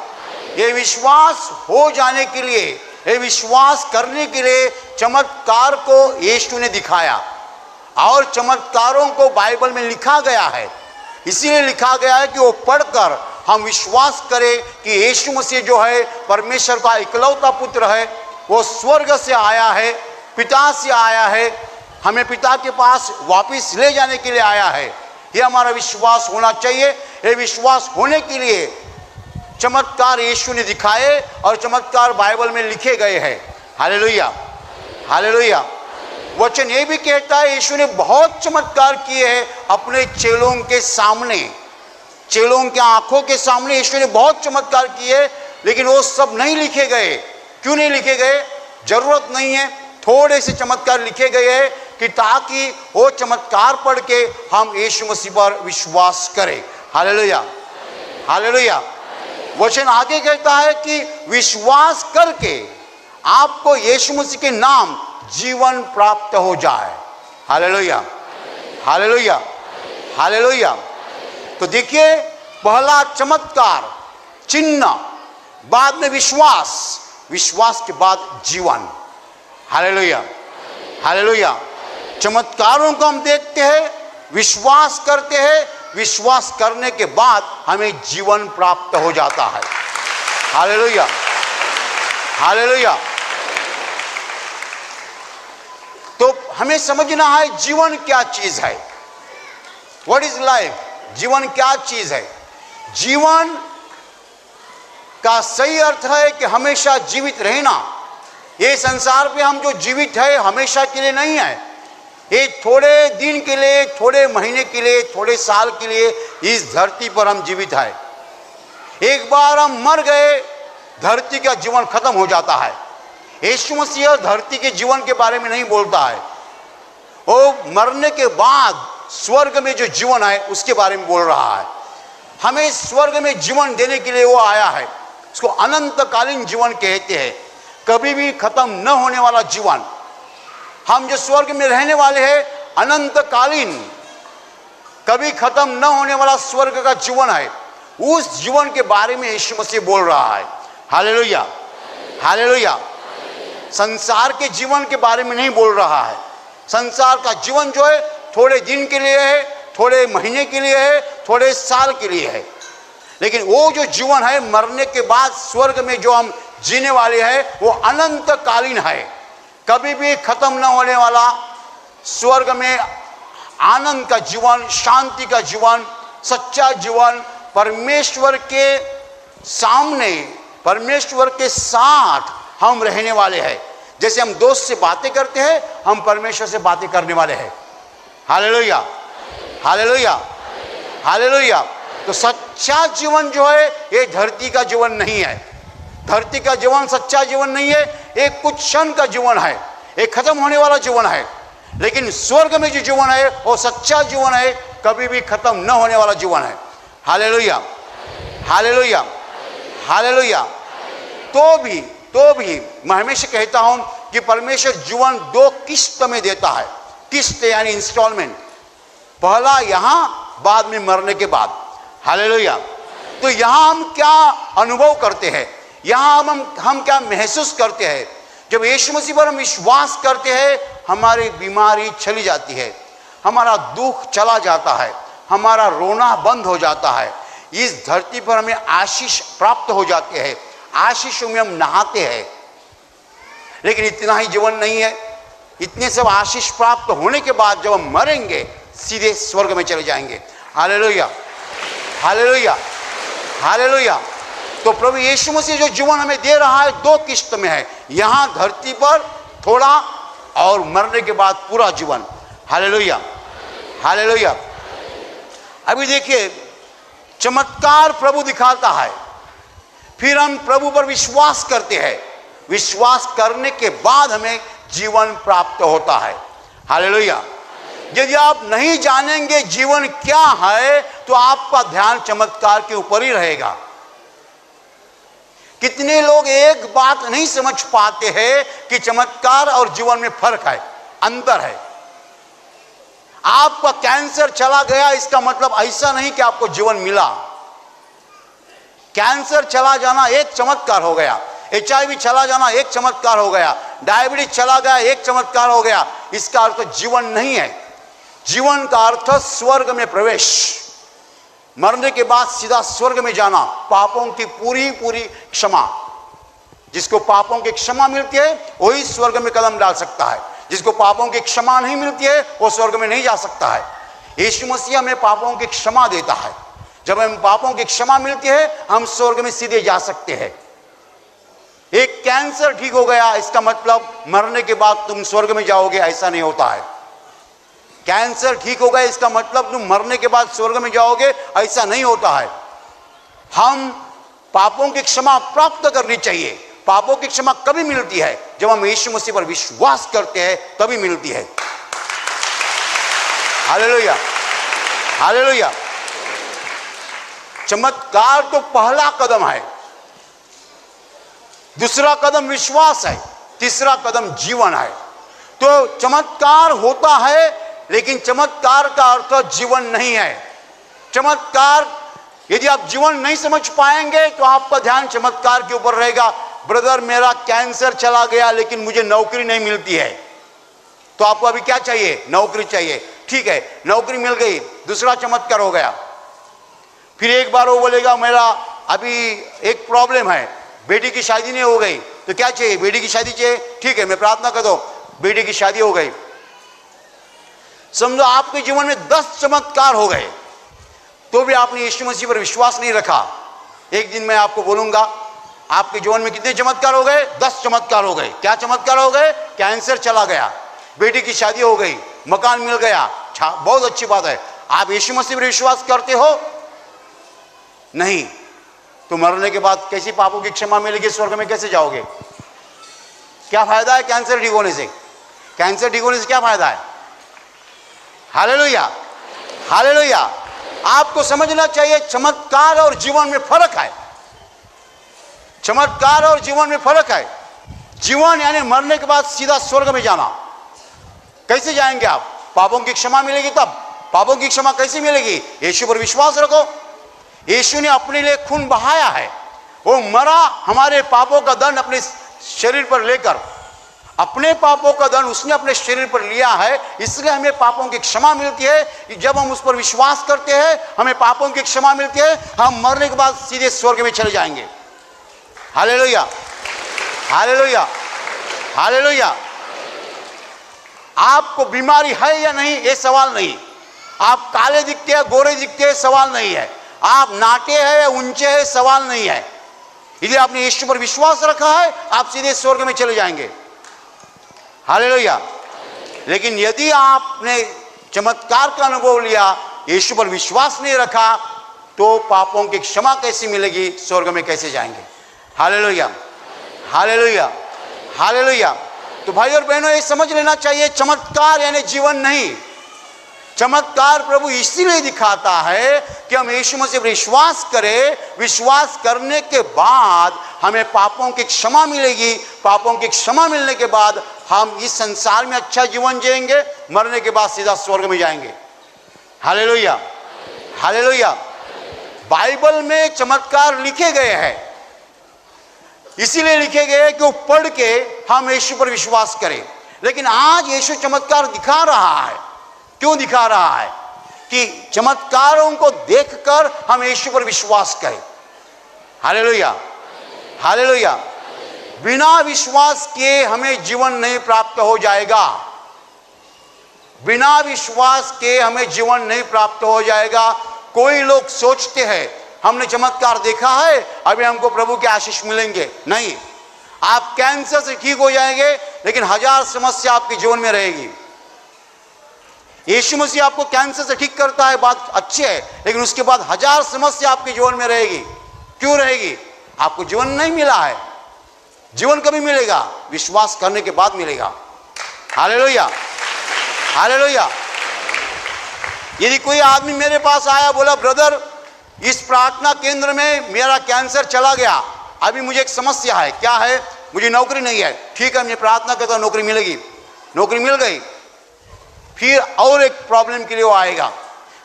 ये विश्वास हो जाने के लिए, ये विश्वास करने के लिए चमत्कार को यीशु ने दिखाया और चमत्कारों को बाइबल में लिखा गया है। इसीलिए लिखा गया है कि वो पढ़कर हम विश्वास करें कि यीशु मसीह जो है परमेश्वर का इकलौता पुत्र है, वो स्वर्ग से आया है, पिता से आया है, हमें पिता के पास वापस ले जाने के लिए आया है। ये हमारा विश्वास होना चाहिए। ये विश्वास होने के लिए चमत्कार यीशु ने दिखाए और चमत्कार बाइबल में लिखे गए हैं। हालेलुया, हालेलुया। वचन ये भी कहता है यीशु ने बहुत चमत्कार किए हैं अपने चेलों के सामने, चेलों के आंखों के सामने यीशु ने बहुत चमत्कार किए, लेकिन वो सब नहीं लिखे गए। क्यों नहीं लिखे गए? जरूरत नहीं है। थोड़े से चमत्कार लिखे गए हैं कि ताकि वो चमत्कार पढ़ के हम यीशु मसीह पर विश्वास करें। Hallelujah, hallelujah. वचन आगे कहता है कि विश्वास करके आपको यीशु मसीह के नाम जीवन प्राप्त हो जाए। हालेलुया, हालेलुया, हालेलुया। तो देखिए, पहला चमत्कार चिन्ह, बाद में विश्वास, विश्वास के बाद जीवन। Hallelujah, hallelujah. चमत्कारों को हम देखते हैं, विश्वास करते हैं, विश्वास करने के बाद हमें जीवन प्राप्त हो जाता है। हालेलुया, हालेलुया। तो हमें समझना है जीवन क्या चीज है। What is life? जीवन क्या चीज है? जीवन का सही अर्थ है कि हमेशा जीवित रहना। ये संसार पे हम जो जीवित है हमेशा के लिए नहीं है। ये थोड़े दिन के लिए, थोड़े महीने के लिए, थोड़े साल के लिए इस धरती पर हम जीवित है। एक बार हम मर गए, धरती का जीवन खत्म हो जाता है। यीशु मसीह धरती के जीवन के बारे में नहीं बोलता है, वो मरने के बाद स्वर्ग में जो जीवन है उसके बारे में बोल रहा है। हमें स्वर्ग में जीवन देने के लिए वो आया है। उसको अनंतकालीन जीवन कहते हैं, कभी भी खत्म न होने वाला जीवन। हम जो स्वर्ग में रहने वाले हैं, अनंतकालीन, कभी खत्म न होने वाला स्वर्ग का जीवन है। उस जीवन के बारे में यीशु मसीह बोल रहा है। हालेलुया, हालेलुया। संसार के जीवन के बारे में नहीं बोल रहा है। संसार का जीवन जो है थोड़े दिन के लिए है, थोड़े महीने के लिए है, थोड़े साल के लिए है, लेकिन वो जो जीवन है मरने के बाद स्वर्ग में जो हम जीने वाले हैं वो अनंतकालीन है, कभी भी खत्म न होने वाला। स्वर्ग में आनंद का जीवन, शांति का जीवन, सच्चा जीवन, परमेश्वर के सामने, परमेश्वर के साथ हम रहने वाले हैं। जैसे हम दोस्त से बातें करते हैं, हम परमेश्वर से बातें करने वाले हैं। हालेलुया, हालेलुया, हालेलुया। तो सच्चा जीवन जो है ये धरती का जीवन नहीं है। धरती का जीवन सच्चा जीवन नहीं है, एक कुछ क्षण का जीवन है, एक खत्म होने वाला जीवन है। लेकिन स्वर्ग में जो जीवन है वो सच्चा जीवन है, कभी भी खत्म न होने वाला जीवन है। हालेलुया, हालेलुया, हालेलुया। तो भी मैं हमेशा कहता हूं कि परमेश्वर जीवन दो किस्त में देता है। किस्त यानी इंस्टॉलमेंट, पहला यहां, बाद में मरने के बाद। हालेलुया। तो यहां हम क्या अनुभव करते हैं, यहां हम क्या महसूस करते हैं? जब यीशु मसीह पर हम विश्वास करते हैं, हमारी बीमारी चली जाती है, हमारा दुख चला जाता है, हमारा रोना बंद हो जाता है। इस धरती पर हमें आशीष प्राप्त हो जाते हैं, आशीषों में हम नहाते हैं। लेकिन इतना ही जीवन नहीं है, इतने सब आशीष प्राप्त होने के बाद जब हम मरेंगे सीधे स्वर्ग में चले जाएंगे। हालेलुया, हालेलुया, हालेलुया। तो प्रभु यीशु मसीह जो जीवन हमें दे रहा है दो किस्त में है, यहां धरती पर थोड़ा और मरने के बाद पूरा जीवन। Hallelujah, hallelujah. अभी देखिए चमत्कार प्रभु दिखाता है, फिर हम प्रभु पर विश्वास करते हैं, विश्वास करने के बाद हमें जीवन प्राप्त होता है। हालेलुया। यदि आप नहीं जानेंगे जीवन क्या है तो आपका ध्यान चमत्कार के ऊपर ही रहेगा। कितने लोग एक बात नहीं समझ पाते हैं कि चमत्कार और जीवन में फर्क है, अंतर है। आपका कैंसर चला गया इसका मतलब ऐसा नहीं कि आपको जीवन मिला। कैंसर चला जाना एक चमत्कार हो गया, HIV चला जाना एक चमत्कार हो गया, डायबिटीज चला गया एक चमत्कार हो गया। इसका अर्थ जीवन नहीं है। जीवन का अर्थ स्वर्ग में प्रवेश, मरने के बाद सीधा स्वर्ग में जाना, पापों की पूरी क्षमा। जिसको पापों की क्षमा मिलती है वही स्वर्ग में कदम डाल सकता है, जिसको पापों की क्षमा नहीं मिलती है वो स्वर्ग में नहीं जा सकता है। यीशु मसीह हमें पापों की क्षमा देता है। जब हमें पापों की क्षमा मिलती है हम स्वर्ग में सीधे जा सकते हैं। एक कैंसर ठीक हो गया इसका मतलब मरने के बाद तुम स्वर्ग में जाओगे, ऐसा नहीं होता है। कैंसर ठीक हो गया इसका मतलब तुम मरने के बाद स्वर्ग में जाओगे, ऐसा नहीं होता है। हम पापों की क्षमा प्राप्त करनी चाहिए। पापों की क्षमा कभी मिलती है जब हम यीशु मसीह पर विश्वास करते हैं, तभी मिलती है। हालेलुया, हालेलुया। चमत्कार तो पहला कदम है, दूसरा कदम विश्वास है, तीसरा कदम जीवन है। तो चमत्कार होता है लेकिन चमत्कार का अर्थ जीवन नहीं है। चमत्कार यदि आप जीवन नहीं समझ पाएंगे तो आपका ध्यान चमत्कार के ऊपर रहेगा। ब्रदर मेरा कैंसर चला गया लेकिन मुझे नौकरी नहीं मिलती है, तो आपको अभी क्या चाहिए? नौकरी चाहिए। ठीक है, नौकरी मिल गई, दूसरा चमत्कार हो गया। फिर एक बार वो बोलेगा मेरा अभी एक प्रॉब्लम है, बेटी की शादी नहीं हो गई, तो क्या चाहिए? बेटी की शादी चाहिए। ठीक है, मैं प्रार्थना कर दो, बेटी की शादी हो गई। समझो आपके जीवन में 10 चमत्कार हो गए, तो भी आपने यीशु मसीह पर विश्वास नहीं रखा। एक दिन मैं आपको बोलूंगा आपके जीवन में कितने चमत्कार हो गए? 10 चमत्कार हो गए। क्या चमत्कार हो गए? कैंसर चला गया, बेटी की शादी हो गई, मकान मिल गया, बहुत अच्छी बात है। आप यीशु मसीह पर विश्वास करते हो? नहीं, तो मरने के बाद कैसी पापों की क्षमा मिलेगी? स्वर्ग में कैसे जाओगे? क्या फायदा है कैंसर ठीक होने से? कैंसर ठीक होने से क्या फायदा है? हालेलुया, हालेलुया। आपको समझना चाहिए चमत्कार और जीवन में फर्क है। चमत्कार और जीवन में फर्क है। जीवन यानी मरने के बाद सीधा स्वर्ग में जाना। कैसे जाएंगे आप? पापों की क्षमा मिलेगी तब। पापों की क्षमा कैसे मिलेगी? यीशु पर विश्वास रखो। यीशु ने अपने लिए खून बहाया है, वो मरा हमारे पापों का दंड अपने शरीर पर लेकर, अपने पापों का दंड उसने अपने शरीर पर लिया है, इसलिए हमें पापों की क्षमा मिलती है कि जब हम उस पर विश्वास करते हैं हमें पापों की क्षमा मिलती है, हम मरने के बाद सीधे स्वर्ग में चले जाएंगे। हालेलुया, हालेलुया, हालेलुया। आपको बीमारी है या नहीं ये सवाल नहीं, आप काले दिखते हैं गोरे दिखते हैं सवाल नहीं है, आप नाटे हैं या ऊंचे हैं सवाल नहीं है। यदि आपने यीशु पर विश्वास रखा है आप सीधे स्वर्ग में चले जाएंगे। हालेलुया। लेकिन यदि आपने चमत्कार का अनुभव लिया, यीशु पर विश्वास नहीं रखा, तो पापों की क्षमा कैसी मिलेगी, स्वर्ग में कैसे जाएंगे। हालेलुया, हालेलुया, हालेलुया। तो भाई और बहनों, ये समझ लेना चाहिए, चमत्कार यानी जीवन नहीं। चमत्कार प्रभु इसीलिए दिखाता है कि हम यीशु मसीह पर विश्वास करें, विश्वास करने के बाद हमें पापों की क्षमा मिलेगी, पापों की क्षमा मिलने के बाद हम इस संसार में अच्छा जीवन जिएंगे, मरने के बाद सीधा स्वर्ग में जाएंगे। Hallelujah, hallelujah. बाइबल में चमत्कार लिखे गए हैं, इसीलिए लिखे गए कि वो पढ़ के हम यीशु पर विश्वास करें। लेकिन आज यीशु चमत्कार दिखा रहा है। क्यों दिखा रहा है? कि चमत्कारों को देखकर हम यीशु पर विश्वास करें। Hallelujah, hallelujah. बिना विश्वास किए हमें जीवन नहीं प्राप्त हो जाएगा, बिना विश्वास के हमें जीवन नहीं प्राप्त हो जाएगा। कोई लोग सोचते हैं हमने चमत्कार देखा है अभी हमको प्रभु के आशीष मिलेंगे। नहीं, आप कैंसर से ठीक हो जाएंगे लेकिन 1000 समस्या आपके जीवन में रहेगी। यीशु मसीह आपको कैंसर से ठीक करता है, बात अच्छी है, लेकिन उसके बाद 1000 समस्या आपके जीवन में रहेगी। क्यों रहेगी? आपको जीवन नहीं मिला है। जीवन कभी मिलेगा? विश्वास करने के बाद मिलेगा। Hallelujah, hallelujah. यदि कोई आदमी मेरे पास आया, बोला ब्रदर इस प्रार्थना केंद्र में मेरा कैंसर चला गया, अभी मुझे एक समस्या है। क्या है? मुझे नौकरी नहीं है। ठीक है, मैं प्रार्थना करता हूं नौकरी मिलेगी। नौकरी मिल गई, फिर और एक प्रॉब्लम के लिए वो आएगा,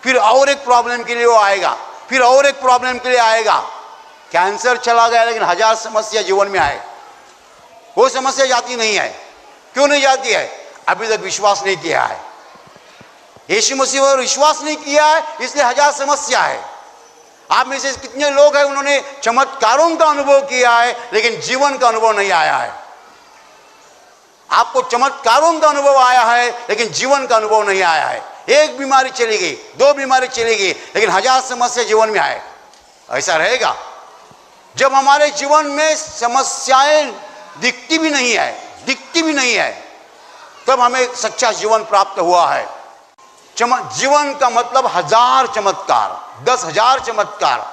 फिर और एक प्रॉब्लम के लिए वो आएगा, फिर और एक प्रॉब्लम के लिए आएगा। कैंसर चला गया लेकिन 1000 समस्या जीवन में आए, वो समस्या जाती नहीं है। क्यों नहीं जाती है? अभी तक विश्वास नहीं किया है, यीशु मसीह पर विश्वास नहीं किया है, इसलिए 1000 समस्या है। आप में से कितने लोग हैं उन्होंने चमत्कारों का अनुभव किया है लेकिन जीवन का अनुभव नहीं आया है? आपको चमत्कारों का अनुभव आया है लेकिन जीवन का अनुभव नहीं आया है। एक बीमारी चली गई, 2 बीमारी चली गई, लेकिन 1000 समस्या जीवन में आए। ऐसा रहेगा? जब हमारे जीवन में समस्याएं दिखती भी नहीं है, तब हमें सच्चा जीवन प्राप्त हुआ है। जीवन का मतलब 1000 चमत्कार, 10,000 चमत्कार।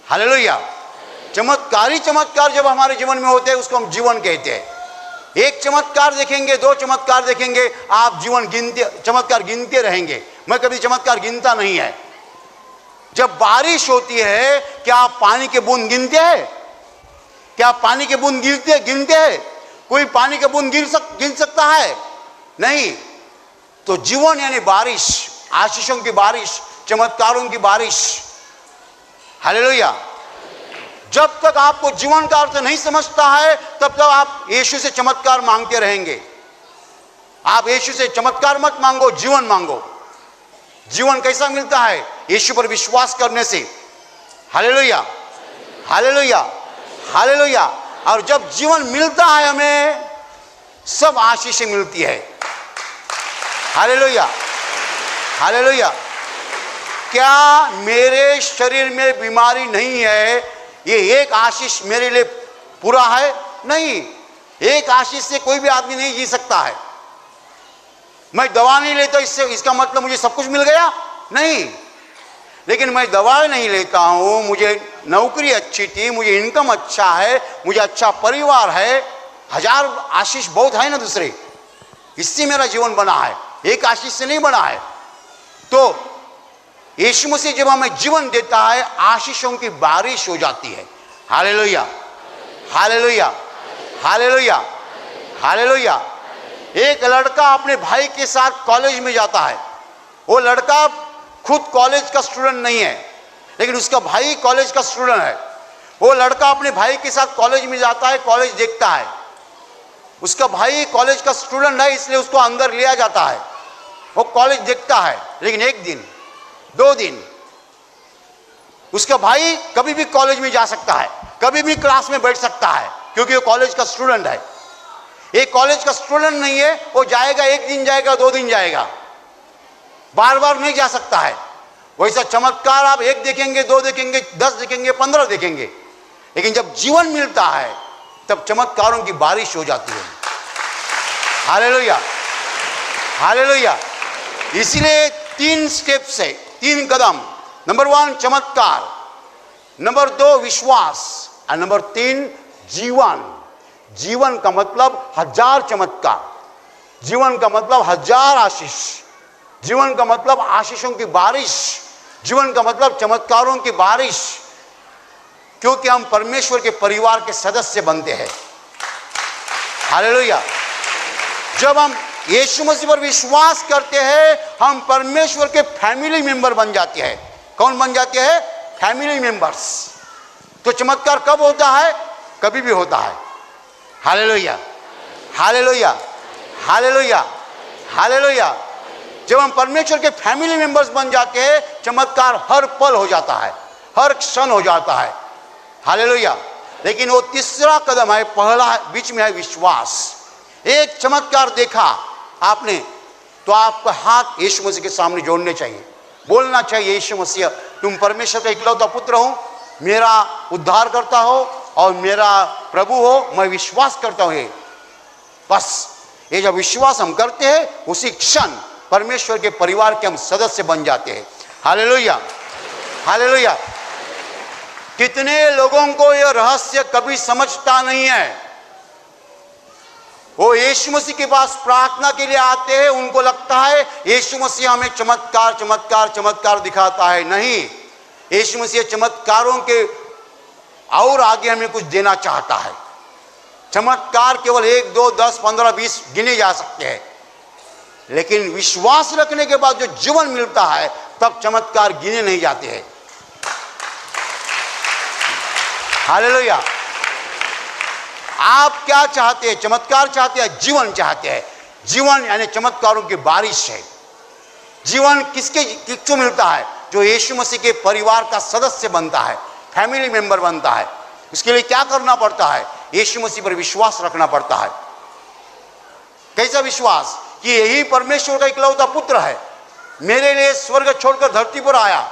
हालेलुया। चमत्कारी चमत्कार जब हमारे जीवन में होते हैं उसको हम जीवन कहते हैं। एक चमत्कार देखेंगे, 2 चमत्कार देखेंगे, आप चमत्कार गिनते रहेंगे। मैं कभी चमत्कार गिनता नहीं है। जब बारिश होती है क्या आप पानी के बूंद गिनते हैं? क्या आप पानी के बूंद गिनते हैं? कोई पानी के बूंद गिन सकता है? नहीं। तो जीवन यानी बारिश, आशीषों की बारिश, चमत्कारों की बारिश। हालेलुया। जब तक आपको जीवन का अर्थ नहीं समझता है तब तक आप यीशु से चमत्कार मांगते रहेंगे। आप यीशु से चमत्कार मत मांगो, जीवन मांगो। जीवन कैसा मिलता है? यीशु पर विश्वास करने से। हालेलुया, हालेलुया, हालेलुया। और जब जीवन मिलता है हमें सब आशीषें मिलती है। हालेलुया, हालेलुया। क्या मेरे शरीर में बीमारी नहीं है, ये एक आशीष मेरे लिए पूरा है? नहीं। एक आशीष से कोई भी आदमी नहीं जी सकता है। मैं दवा नहीं लेता इसका मतलब मुझे सब कुछ मिल गया? नहीं। लेकिन मैं दवा नहीं लेता हूं, मुझे नौकरी अच्छी थी, मुझे इनकम अच्छा है, मुझे अच्छा परिवार है, 1000 आशीष बहुत है ना दूसरे, इससे मेरा जीवन बना है, एक आशीष से नहीं बना है। तो यीशु मसीह जब हमें जीवन देता है आशीषों की बारिश हो जाती है। हालेलुया, हालेलुया, हालेलुया, हालेलुया। एक लड़का अपने भाई के साथ कॉलेज में जाता है। वो लड़का खुद कॉलेज का स्टूडेंट नहीं है लेकिन उसका भाई कॉलेज का स्टूडेंट है। वो लड़का अपने भाई के साथ कॉलेज में जाता है, कॉलेज देखता है। उसका भाई कॉलेज का स्टूडेंट है, इसलिए उसको अंदर लिया जाता है, वो कॉलेज देखता है। लेकिन एक दिन, 2 दिन, उसका भाई कभी भी कॉलेज में जा सकता है, कभी भी क्लास में बैठ सकता है, क्योंकि वो कॉलेज का स्टूडेंट है। एक कॉलेज का स्टूडेंट नहीं है, वो जाएगा, 1 दिन जाएगा, 2 दिन जाएगा, बार बार नहीं जा सकता है। वैसा चमत्कार आप 1 देखेंगे, 2 देखेंगे, 10 देखेंगे, 15 देखेंगे, लेकिन जब जीवन मिलता है तब चमत्कारों की बारिश हो जाती है। हालेलुया, हालेलुया। इसलिए 3 स्टेप्स है, 3 कदम। नंबर 1 चमत्कार, नंबर 2 विश्वास, और नंबर 3 जीवन। जीवन का मतलब 1000 चमत्कार, जीवन का मतलब 1000 आशीष, जीवन का मतलब आशीषों की बारिश, जीवन का मतलब चमत्कारों की बारिश, क्योंकि हम परमेश्वर के परिवार के सदस्य बनते हैं। हालेलुया। जब हम यीशु मसीह पर विश्वास करते हैं, हम परमेश्वर के फैमिली मेंबर बन जाते हैं। कौन बन जाते हैं? Family members. तो चमत्कार कब होता है? कभी भी होता है। हालेलुया, हालेलुया, हालेलुया, हालेलुया। जब हम परमेश्वर के फैमिली मेंबर्स बन जाते हैं, चमत्कार हर पल हो जाता है, हर क्षण हो जाता है। हालेलुया। लेकिन वो तीसरा कदम है, पहला बीच में है विश्वास। एक चमत्कार देखा आपने तो आपका हाथ यीशु मसीह के सामने जोड़ने चाहिए, बोलना चाहिए, यीशु मसीह तुम परमेश्वर का इकलौता पुत्र हो, मेरा उद्धार करता हो और मेरा प्रभु हो, मैं विश्वास करता हूं। बस ये जब विश्वास हम करते हैं, उसी क्षण परमेश्वर के परिवार के हम सदस्य बन जाते हैं। हालेलुया, हालेलुया। कितने लोगों को यह रहस्य कभी समझता नहीं है। वो यीशु मसीह के पास प्रार्थना के लिए आते हैं, उनको लगता है यीशु मसीह हमें चमत्कार चमत्कार चमत्कार दिखाता है। नहीं, यीशु मसीह चमत्कारों के और आगे हमें कुछ देना चाहता है। चमत्कार केवल 1, 2, 10, 15, 20 गिने जा सकते हैं, लेकिन विश्वास रखने के बाद जो जीवन मिलता है, तब चमत्कार गिने नहीं जाते हैं। हालेलुया। आप क्या चाहते हैं? चमत्कार चाहते हैं, जीवन चाहते हैं? जीवन यानी चमत्कारों की बारिश है। जीवन किसको मिलता है? जो यीशु मसीह के परिवार का सदस्य बनता है, फैमिली मेंबर बनता है। इसके लिए क्या करना पड़ता है? यीशु मसीह पर विश्वास रखना पड़ता है। कैसा विश्वास? कि यही परमेश्वर का इकलौता पुत्र है, मेरे लिए स्वर्ग छोड़कर धरती पर आया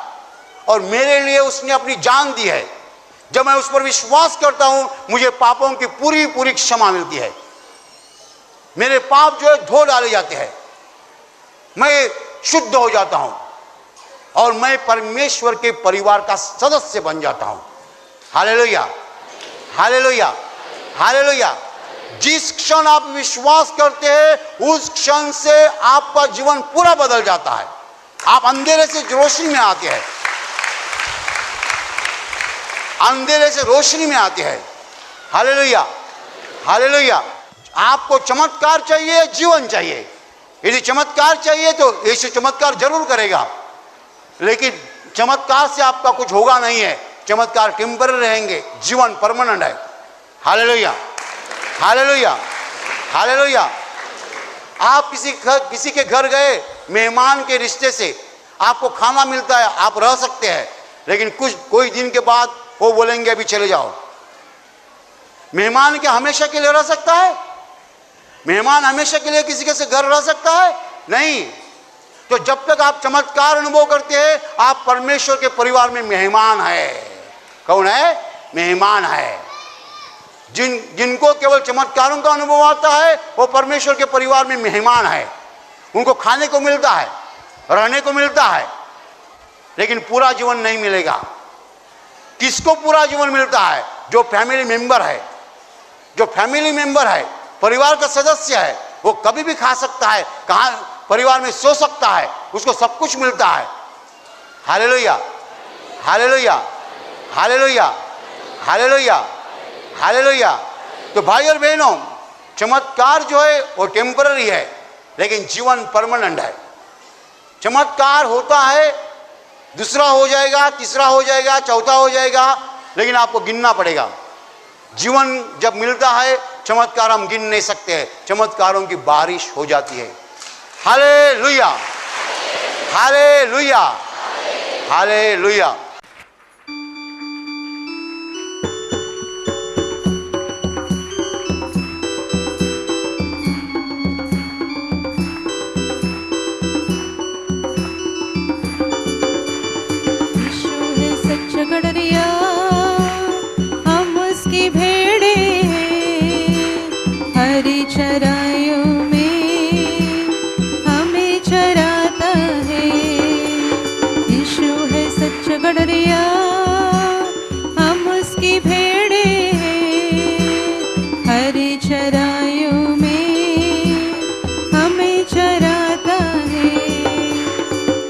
और मेरे लिए उसने अपनी जान दी है। जब मैं उस पर विश्वास करता हूं, मुझे पापों की पूरी पूरी क्षमा मिलती है। मेरे पाप जो है धो डाले जाते हैं, मैं शुद्ध हो जाता हूं और मैं परमेश्वर के परिवार का सदस्य बन जाता हूं। हालेलुया, हालेलुया, हालेलुया। जिस क्षण आप विश्वास करते हैं, उस क्षण से आपका जीवन पूरा बदल जाता है। आप अंधेरे से रोशनी में आते हैं, अंधेरे से रोशनी में आते हैं। हालेलुया, हालेलुया। आपको चमत्कार चाहिए, जीवन चाहिए। यदि चमत्कार चाहिए तो यीशु चमत्कार जरूर करेगा, लेकिन चमत्कार से आपका कुछ होगा नहीं है। चमत्कार टेम्पररी रहेंगे, जीवन परमानेंट है। हालेलुया, हालेलुया, हालेलुया। आप किसी के घर गए, मेहमान के रिश्ते से आपको खाना मिलता है, आप रह सकते हैं, लेकिन कोई दिन के बाद वो बोलेंगे अभी चले जाओ। मेहमान क्या हमेशा के लिए रह सकता है? मेहमान हमेशा के लिए किसी के से घर रह सकता है? नहीं। तो जब तक आप चमत्कार अनुभव करते हैं, आप परमेश्वर के परिवार में मेहमान है। कौन है? मेहमान है। जिनको केवल चमत्कारों का अनुभव आता है, वो परमेश्वर के परिवार में मेहमान है। उनको खाने को मिलता है, रहने को मिलता है, लेकिन पूरा जीवन नहीं मिलेगा। किसको पूरा जीवन मिलता है? जो फैमिली मेंबर है। जो फैमिली मेंबर है, परिवार का सदस्य है, वो कभी भी खा सकता है, कहाँ परिवार में सो सकता है, उसको सब कुछ मिलता है। हालेलुया, हालेलुया, हालेलुया, हालेलुया, हालेलुया। तो भाई और बहनों, चमत्कार जो है वो टेम्पररी है, लेकिन जीवन परमानेंट है। चमत्कार होता है, दूसरा हो जाएगा, तीसरा हो जाएगा, चौथा हो जाएगा, लेकिन आपको गिनना पड़ेगा। जीवन जब मिलता है, चमत्कार हम गिन नहीं सकते हैं, चमत्कारों की बारिश हो जाती है। हालेलुया, हालेलुया, हालेलुया। यीशु है सच्चा गडरिया, हम उसकी भेड़े हैं, हरी चराइयों में हमें चराता है। यीशु है सच्चा गडरिया, हम उसकी भेड़े हैं, हरी चराइयों में हमें चराता है।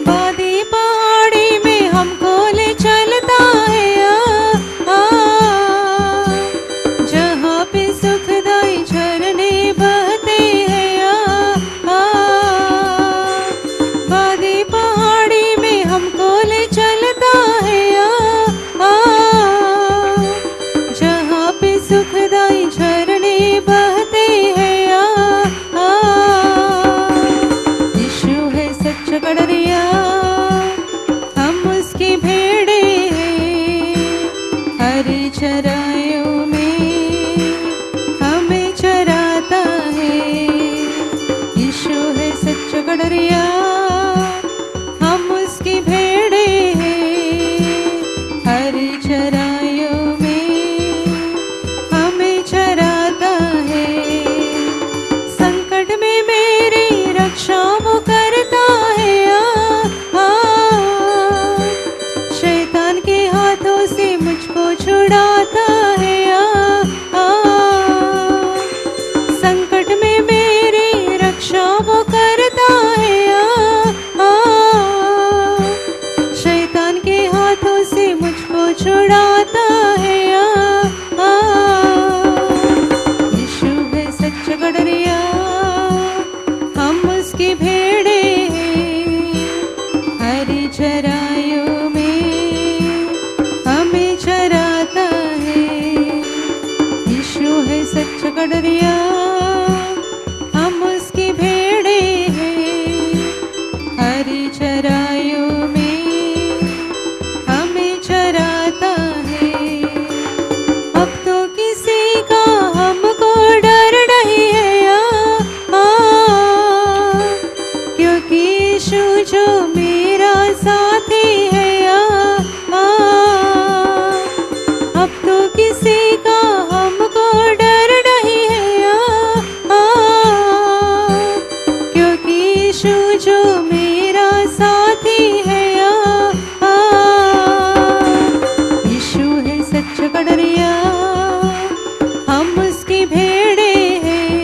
वादी पहाड़ी में हमको ले चलता है, जहाँ पे सुखदाई झरने बहते हैं। वादी पहाड़ी में हमको ले चलता है, जहाँ पे सुखदाई झरने बहते हैं। यीशु है सच्चा गडरिया, हम उसकी भेड़े हैं, हरी चराइयों में हमें चराता है। यीशु है सच्चा गडरिया, हम उसकी भेड़े हैं, हरी चराइयों में हमें चराता है। संकट में मेरी रक्षा वो करता है, शैतान के हाथों से मुझको छुड़ाता है। संकट में मेरी रक्षा वो करता है, शैतान के हाथों से मुझको छुड़ाता है। यीशु है सच्चा गडरिया, हम उसकी भेड़े हैं, हरी चराइयों में हमें चराता है। यीशु है सच्चा गडरिया, हम उसकी भेड़े हैं, हरी चराइयों में हमें चराता है। अब तो किसी का हमको डर नहीं है, क्योंकि यीशु जो मेरा साथी है। अब तो किसी का हमको डर नहीं है, क्योंकि यीशु जो मेरा साथी है। यीशु है सच्चा गडरिया, हम उसकी भेड़े हैं,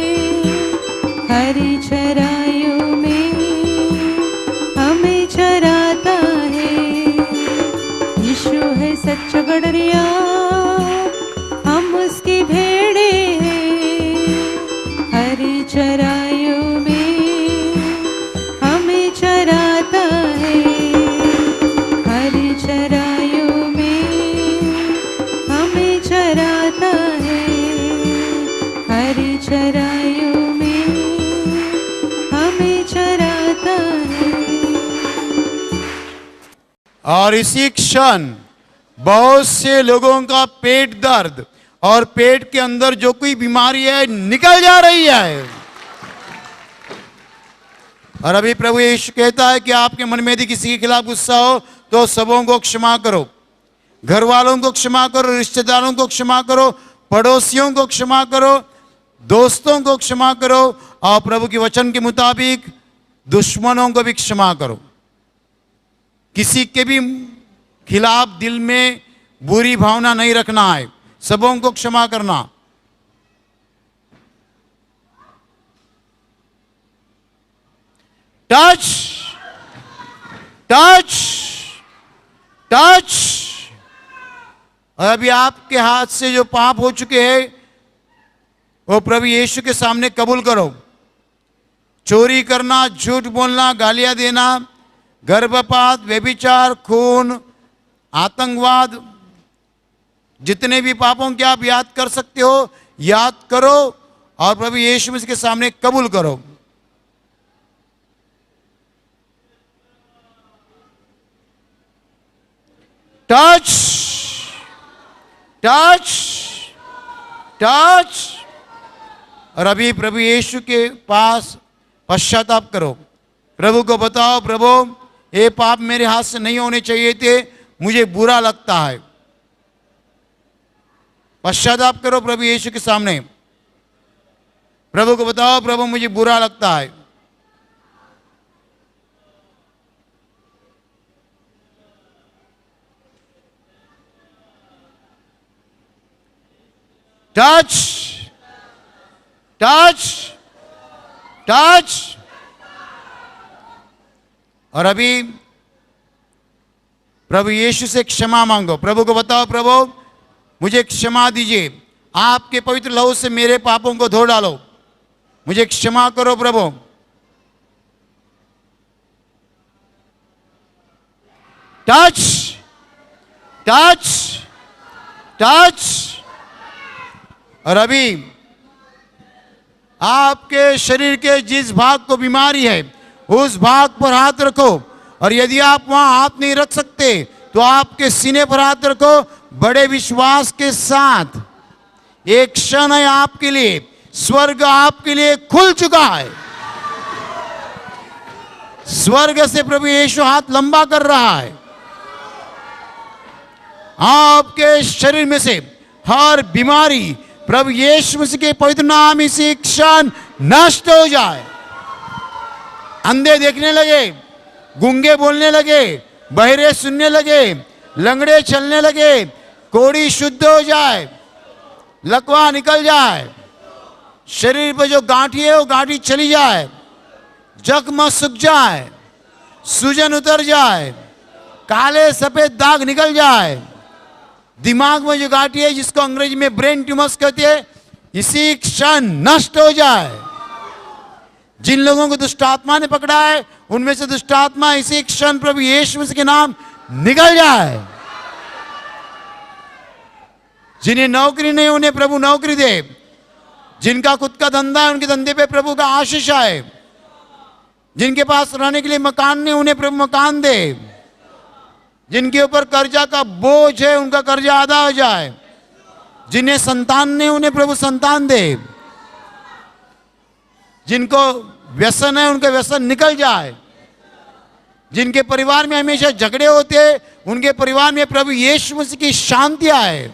हरी चराइयों में हमें चराता है। यीशु है सच्चा गडरिया, हम उसकी भेड़े हैं, हरी चराइयों में हमें चराता है। हरी चराइयों में हमें चराता है, हरी चराइयों में हमें चराता है। और इसी क्षण बहुत से लोगों का पेट दर्द और पेट के अंदर जो कोई बीमारी है निकल जा रही है। और अभी प्रभु यीशु कहता है कि आपके मन में यदि किसी के खिलाफ गुस्सा हो तो सबों को क्षमा करो, घर वालों को क्षमा करो, रिश्तेदारों को क्षमा करो, पड़ोसियों को क्षमा करो, दोस्तों को क्षमा करो, और प्रभु के वचन के मुताबिक दुश्मनों को भी क्षमा करो। किसी के भी खिलाफ दिल में बुरी भावना नहीं रखना है, सबों को क्षमा करना। Touch touch touch. और अभी आपके हाथ से जो पाप हो चुके हैं वो प्रभु यीशु के सामने कबूल करो। चोरी करना, झूठ बोलना, गालियां देना, गर्भपात, व्यभिचार, खून, आतंकवाद, जितने भी पापों के आप याद कर सकते हो याद करो और प्रभु यीशु मसीह के सामने कबूल करो। Touch touch touch. और अभी प्रभु यीशु के पास पश्चाताप करो, प्रभु को बताओ, प्रभु ये पाप मेरे हाथ से नहीं होने चाहिए थे, मुझे बुरा लगता है। पश्चाताप करो प्रभु यीशु के सामने, प्रभु को बताओ, प्रभु मुझे बुरा लगता है। Touch touch touch. और अभी प्रभु यीशु से क्षमा मांगो, प्रभु को बताओ, प्रभु मुझे क्षमा दीजिए, आपके पवित्र लहू से मेरे पापों को धो डालो, मुझे क्षमा करो प्रभु। Touch touch touch. और अभी आपके शरीर के जिस भाग को बीमारी है उस भाग पर हाथ रखो, और यदि आप वहां हाथ नहीं रख सकते तो आपके सीने पर हाथ रखो बड़े विश्वास के साथ। एक क्षण है आपके लिए, स्वर्ग आपके लिए खुल चुका है। स्वर्ग से प्रभु यीशु हाथ लंबा कर रहा है, आपके शरीर में से हर बीमारी प्रभु यीशु मसीह के पवित्र नाम इसी क्षण नष्ट हो जाए। अंधे देखने लगे, गूंगे बोलने लगे, बहरे सुनने लगे, लंगड़े चलने लगे, कोढ़ी शुद्ध हो जाए, लकवा निकल जाए, शरीर पर जो गांठी है वो गांठी चली जाए, जख्म सूख जाए, सूजन उतर जाए, काले सफेद दाग निकल जाए, दिमाग में जो गांठी है जिसको अंग्रेजी में ब्रेन ट्यूमर्स कहते हैं इसी क्षण नष्ट हो जाए। जिन लोगों को दुष्ट आत्मा ने पकड़ा है उनमें से दुष्ट आत्मा इसी क्षण प्रभु यीशु मसीह के नाम निकल जाए। जिन्हें नौकरी नहीं उन्हें प्रभु नौकरी दे, जिनका खुद का धंधा है उनके धंधे पे प्रभु का आशीष आए, जिनके पास रहने के लिए मकान नहीं उन्हें प्रभु मकान दे, जिनके ऊपर कर्जा का बोझ है उनका कर्जा आधा हो जाए, जिन्हें संतान नहीं उन्हें प्रभु संतान दे, जिनको व्यसन है उनका व्यसन निकल जाए, जिनके परिवार में हमेशा झगड़े होते हैं उनके परिवार में प्रभु यीशु मसीह की शांति आए।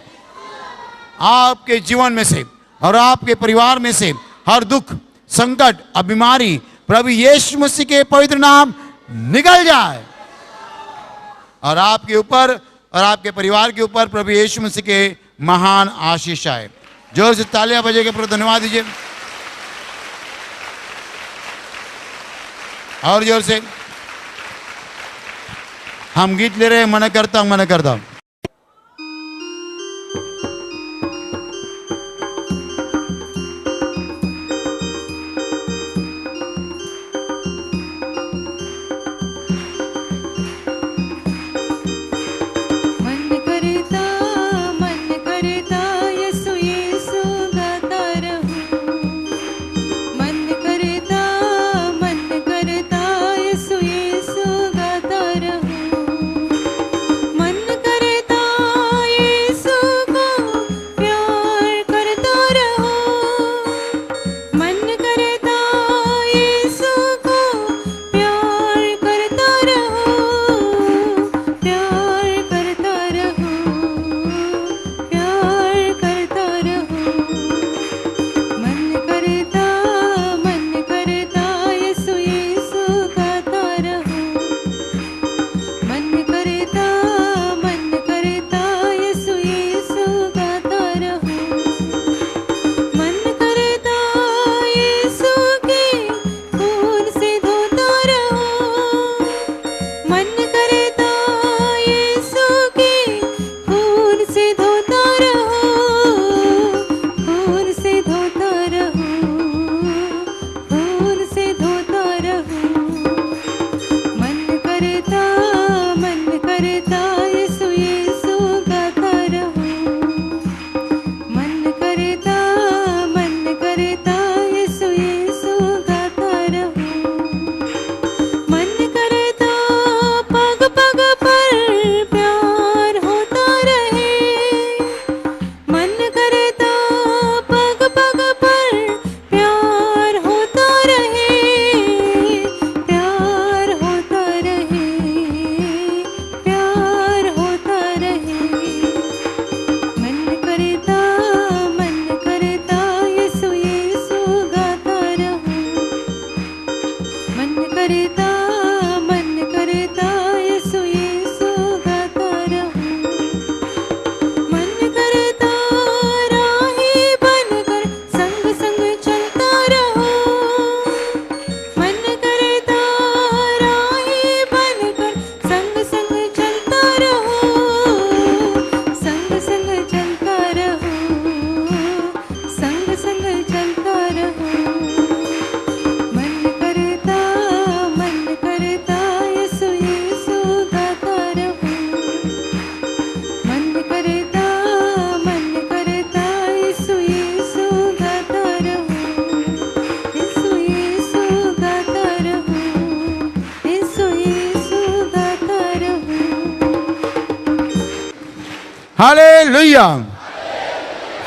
आपके जीवन में से और आपके परिवार में से हर दुख, संकट और बीमारी प्रभु यीशु मसीह के पवित्र नाम निकल जाए, और आपके ऊपर और आपके परिवार के ऊपर प्रभु यीशु मसीह के महान आशीष आए। जोर से तालियां बजाके प्रभु धन्यवाद दीजिए, और जोर से हम गीत ले रहे हैं, मन करता हूं मन करता हूं। मन करे हालेलुया,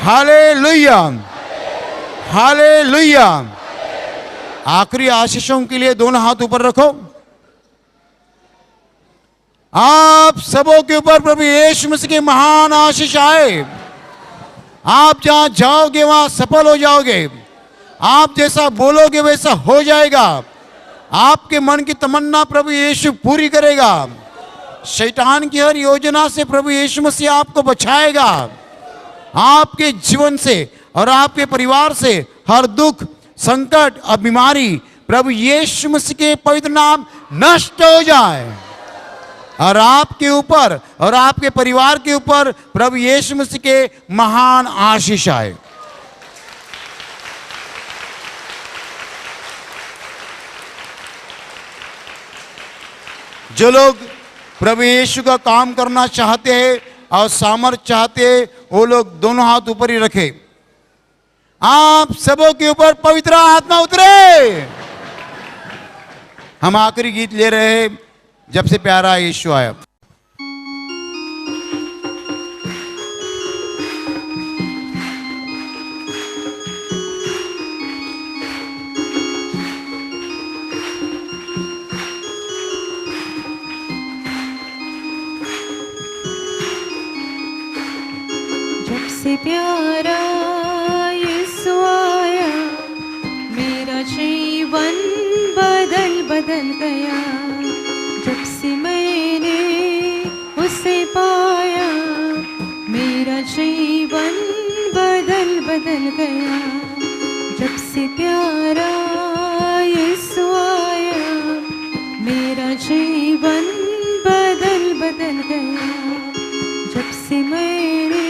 हालेलुया, हालेलुया। आखिरी आशीषों के लिए दोनों हाथ ऊपर रखो। आप सबों के ऊपर प्रभु यीशु मसीह की महान आशीष आए। आप जहां जाओगे वहां सफल हो जाओगे। आप जैसा बोलोगे वैसा हो जाएगा। आपके मन की तमन्ना प्रभु यीशु पूरी करेगा। शैतान की हर योजना से प्रभु यीशु मसीह आपको बचाएगा। आपके जीवन से और आपके परिवार से हर दुख, संकट और बीमारी प्रभु यीशु मसीह के पवित्र नाम नष्ट हो जाए और आपके ऊपर और आपके परिवार के ऊपर प्रभु यीशु मसीह के महान आशीष आए। जो लोग प्रभु यीशु का काम करना चाहते हैं और सामर्थ चाहते हैं, वो लोग दोनों हाथ ऊपर ही रखे। आप सबों के ऊपर पवित्र आत्मा उतरे। हम आखिरी गीत ले रहे हैं, जब से प्यारा यीशु आया। जब से प्यारा यीशु आया, मेरा जीवन बदल गया। जब से मैंने उसे पाया, मेरा जीवन बदल गया। जब से प्यारा यीशु आया, मेरा जीवन बदल गया। जब से मैंने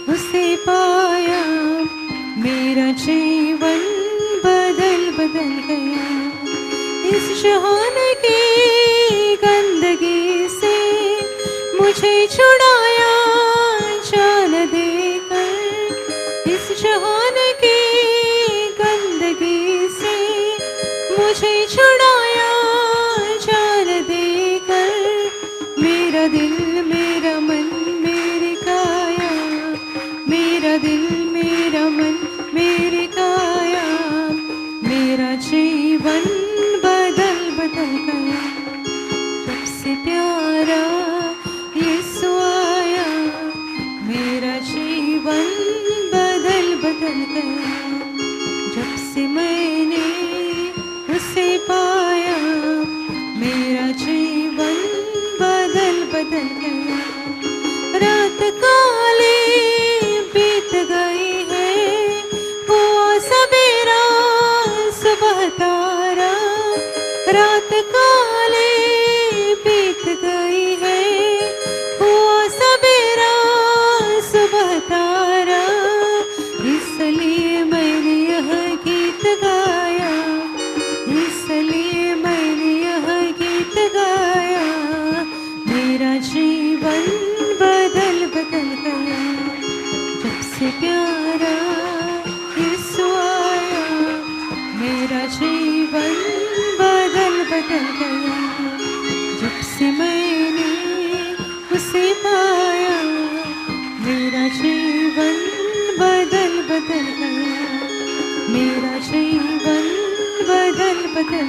उसे पाया, मेरा जीवन बदल गया। इस जहान की गंदगी से मुझे छुड़ाया जान देकर। इस जहान की गंदगी से मुझे छुड़ाया जान देकर। मेरा दिल, मेरा मन, मेरी काया, मेरा दिल, मेरा मन, मेरी काया, मेरा जीवन बदल गया। जब से प्यारा यीशु आया, मेरा जीवन बदल गया। जब से मैंने उसे पाया, मेरा जीवन बदल गया। रात काली बीत गई है, हुआ सवेरा सुबह तारा। रात काली बीत गई है, हुआ सवेरा सुबह तारा। इसलिए मैंने यह गीत गाया, इसलिए मैंने यह गीत गाया। मेरा जीवन बदल गया। जब से प्यारा यीशु आया, मेरा जीवन बदल गया। जब से मैंने उसे पाया, मेरा जीवन बदल गया। मेरा जीवन बदल गया।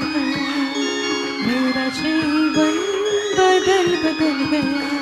मेरा जीवन बदल गया।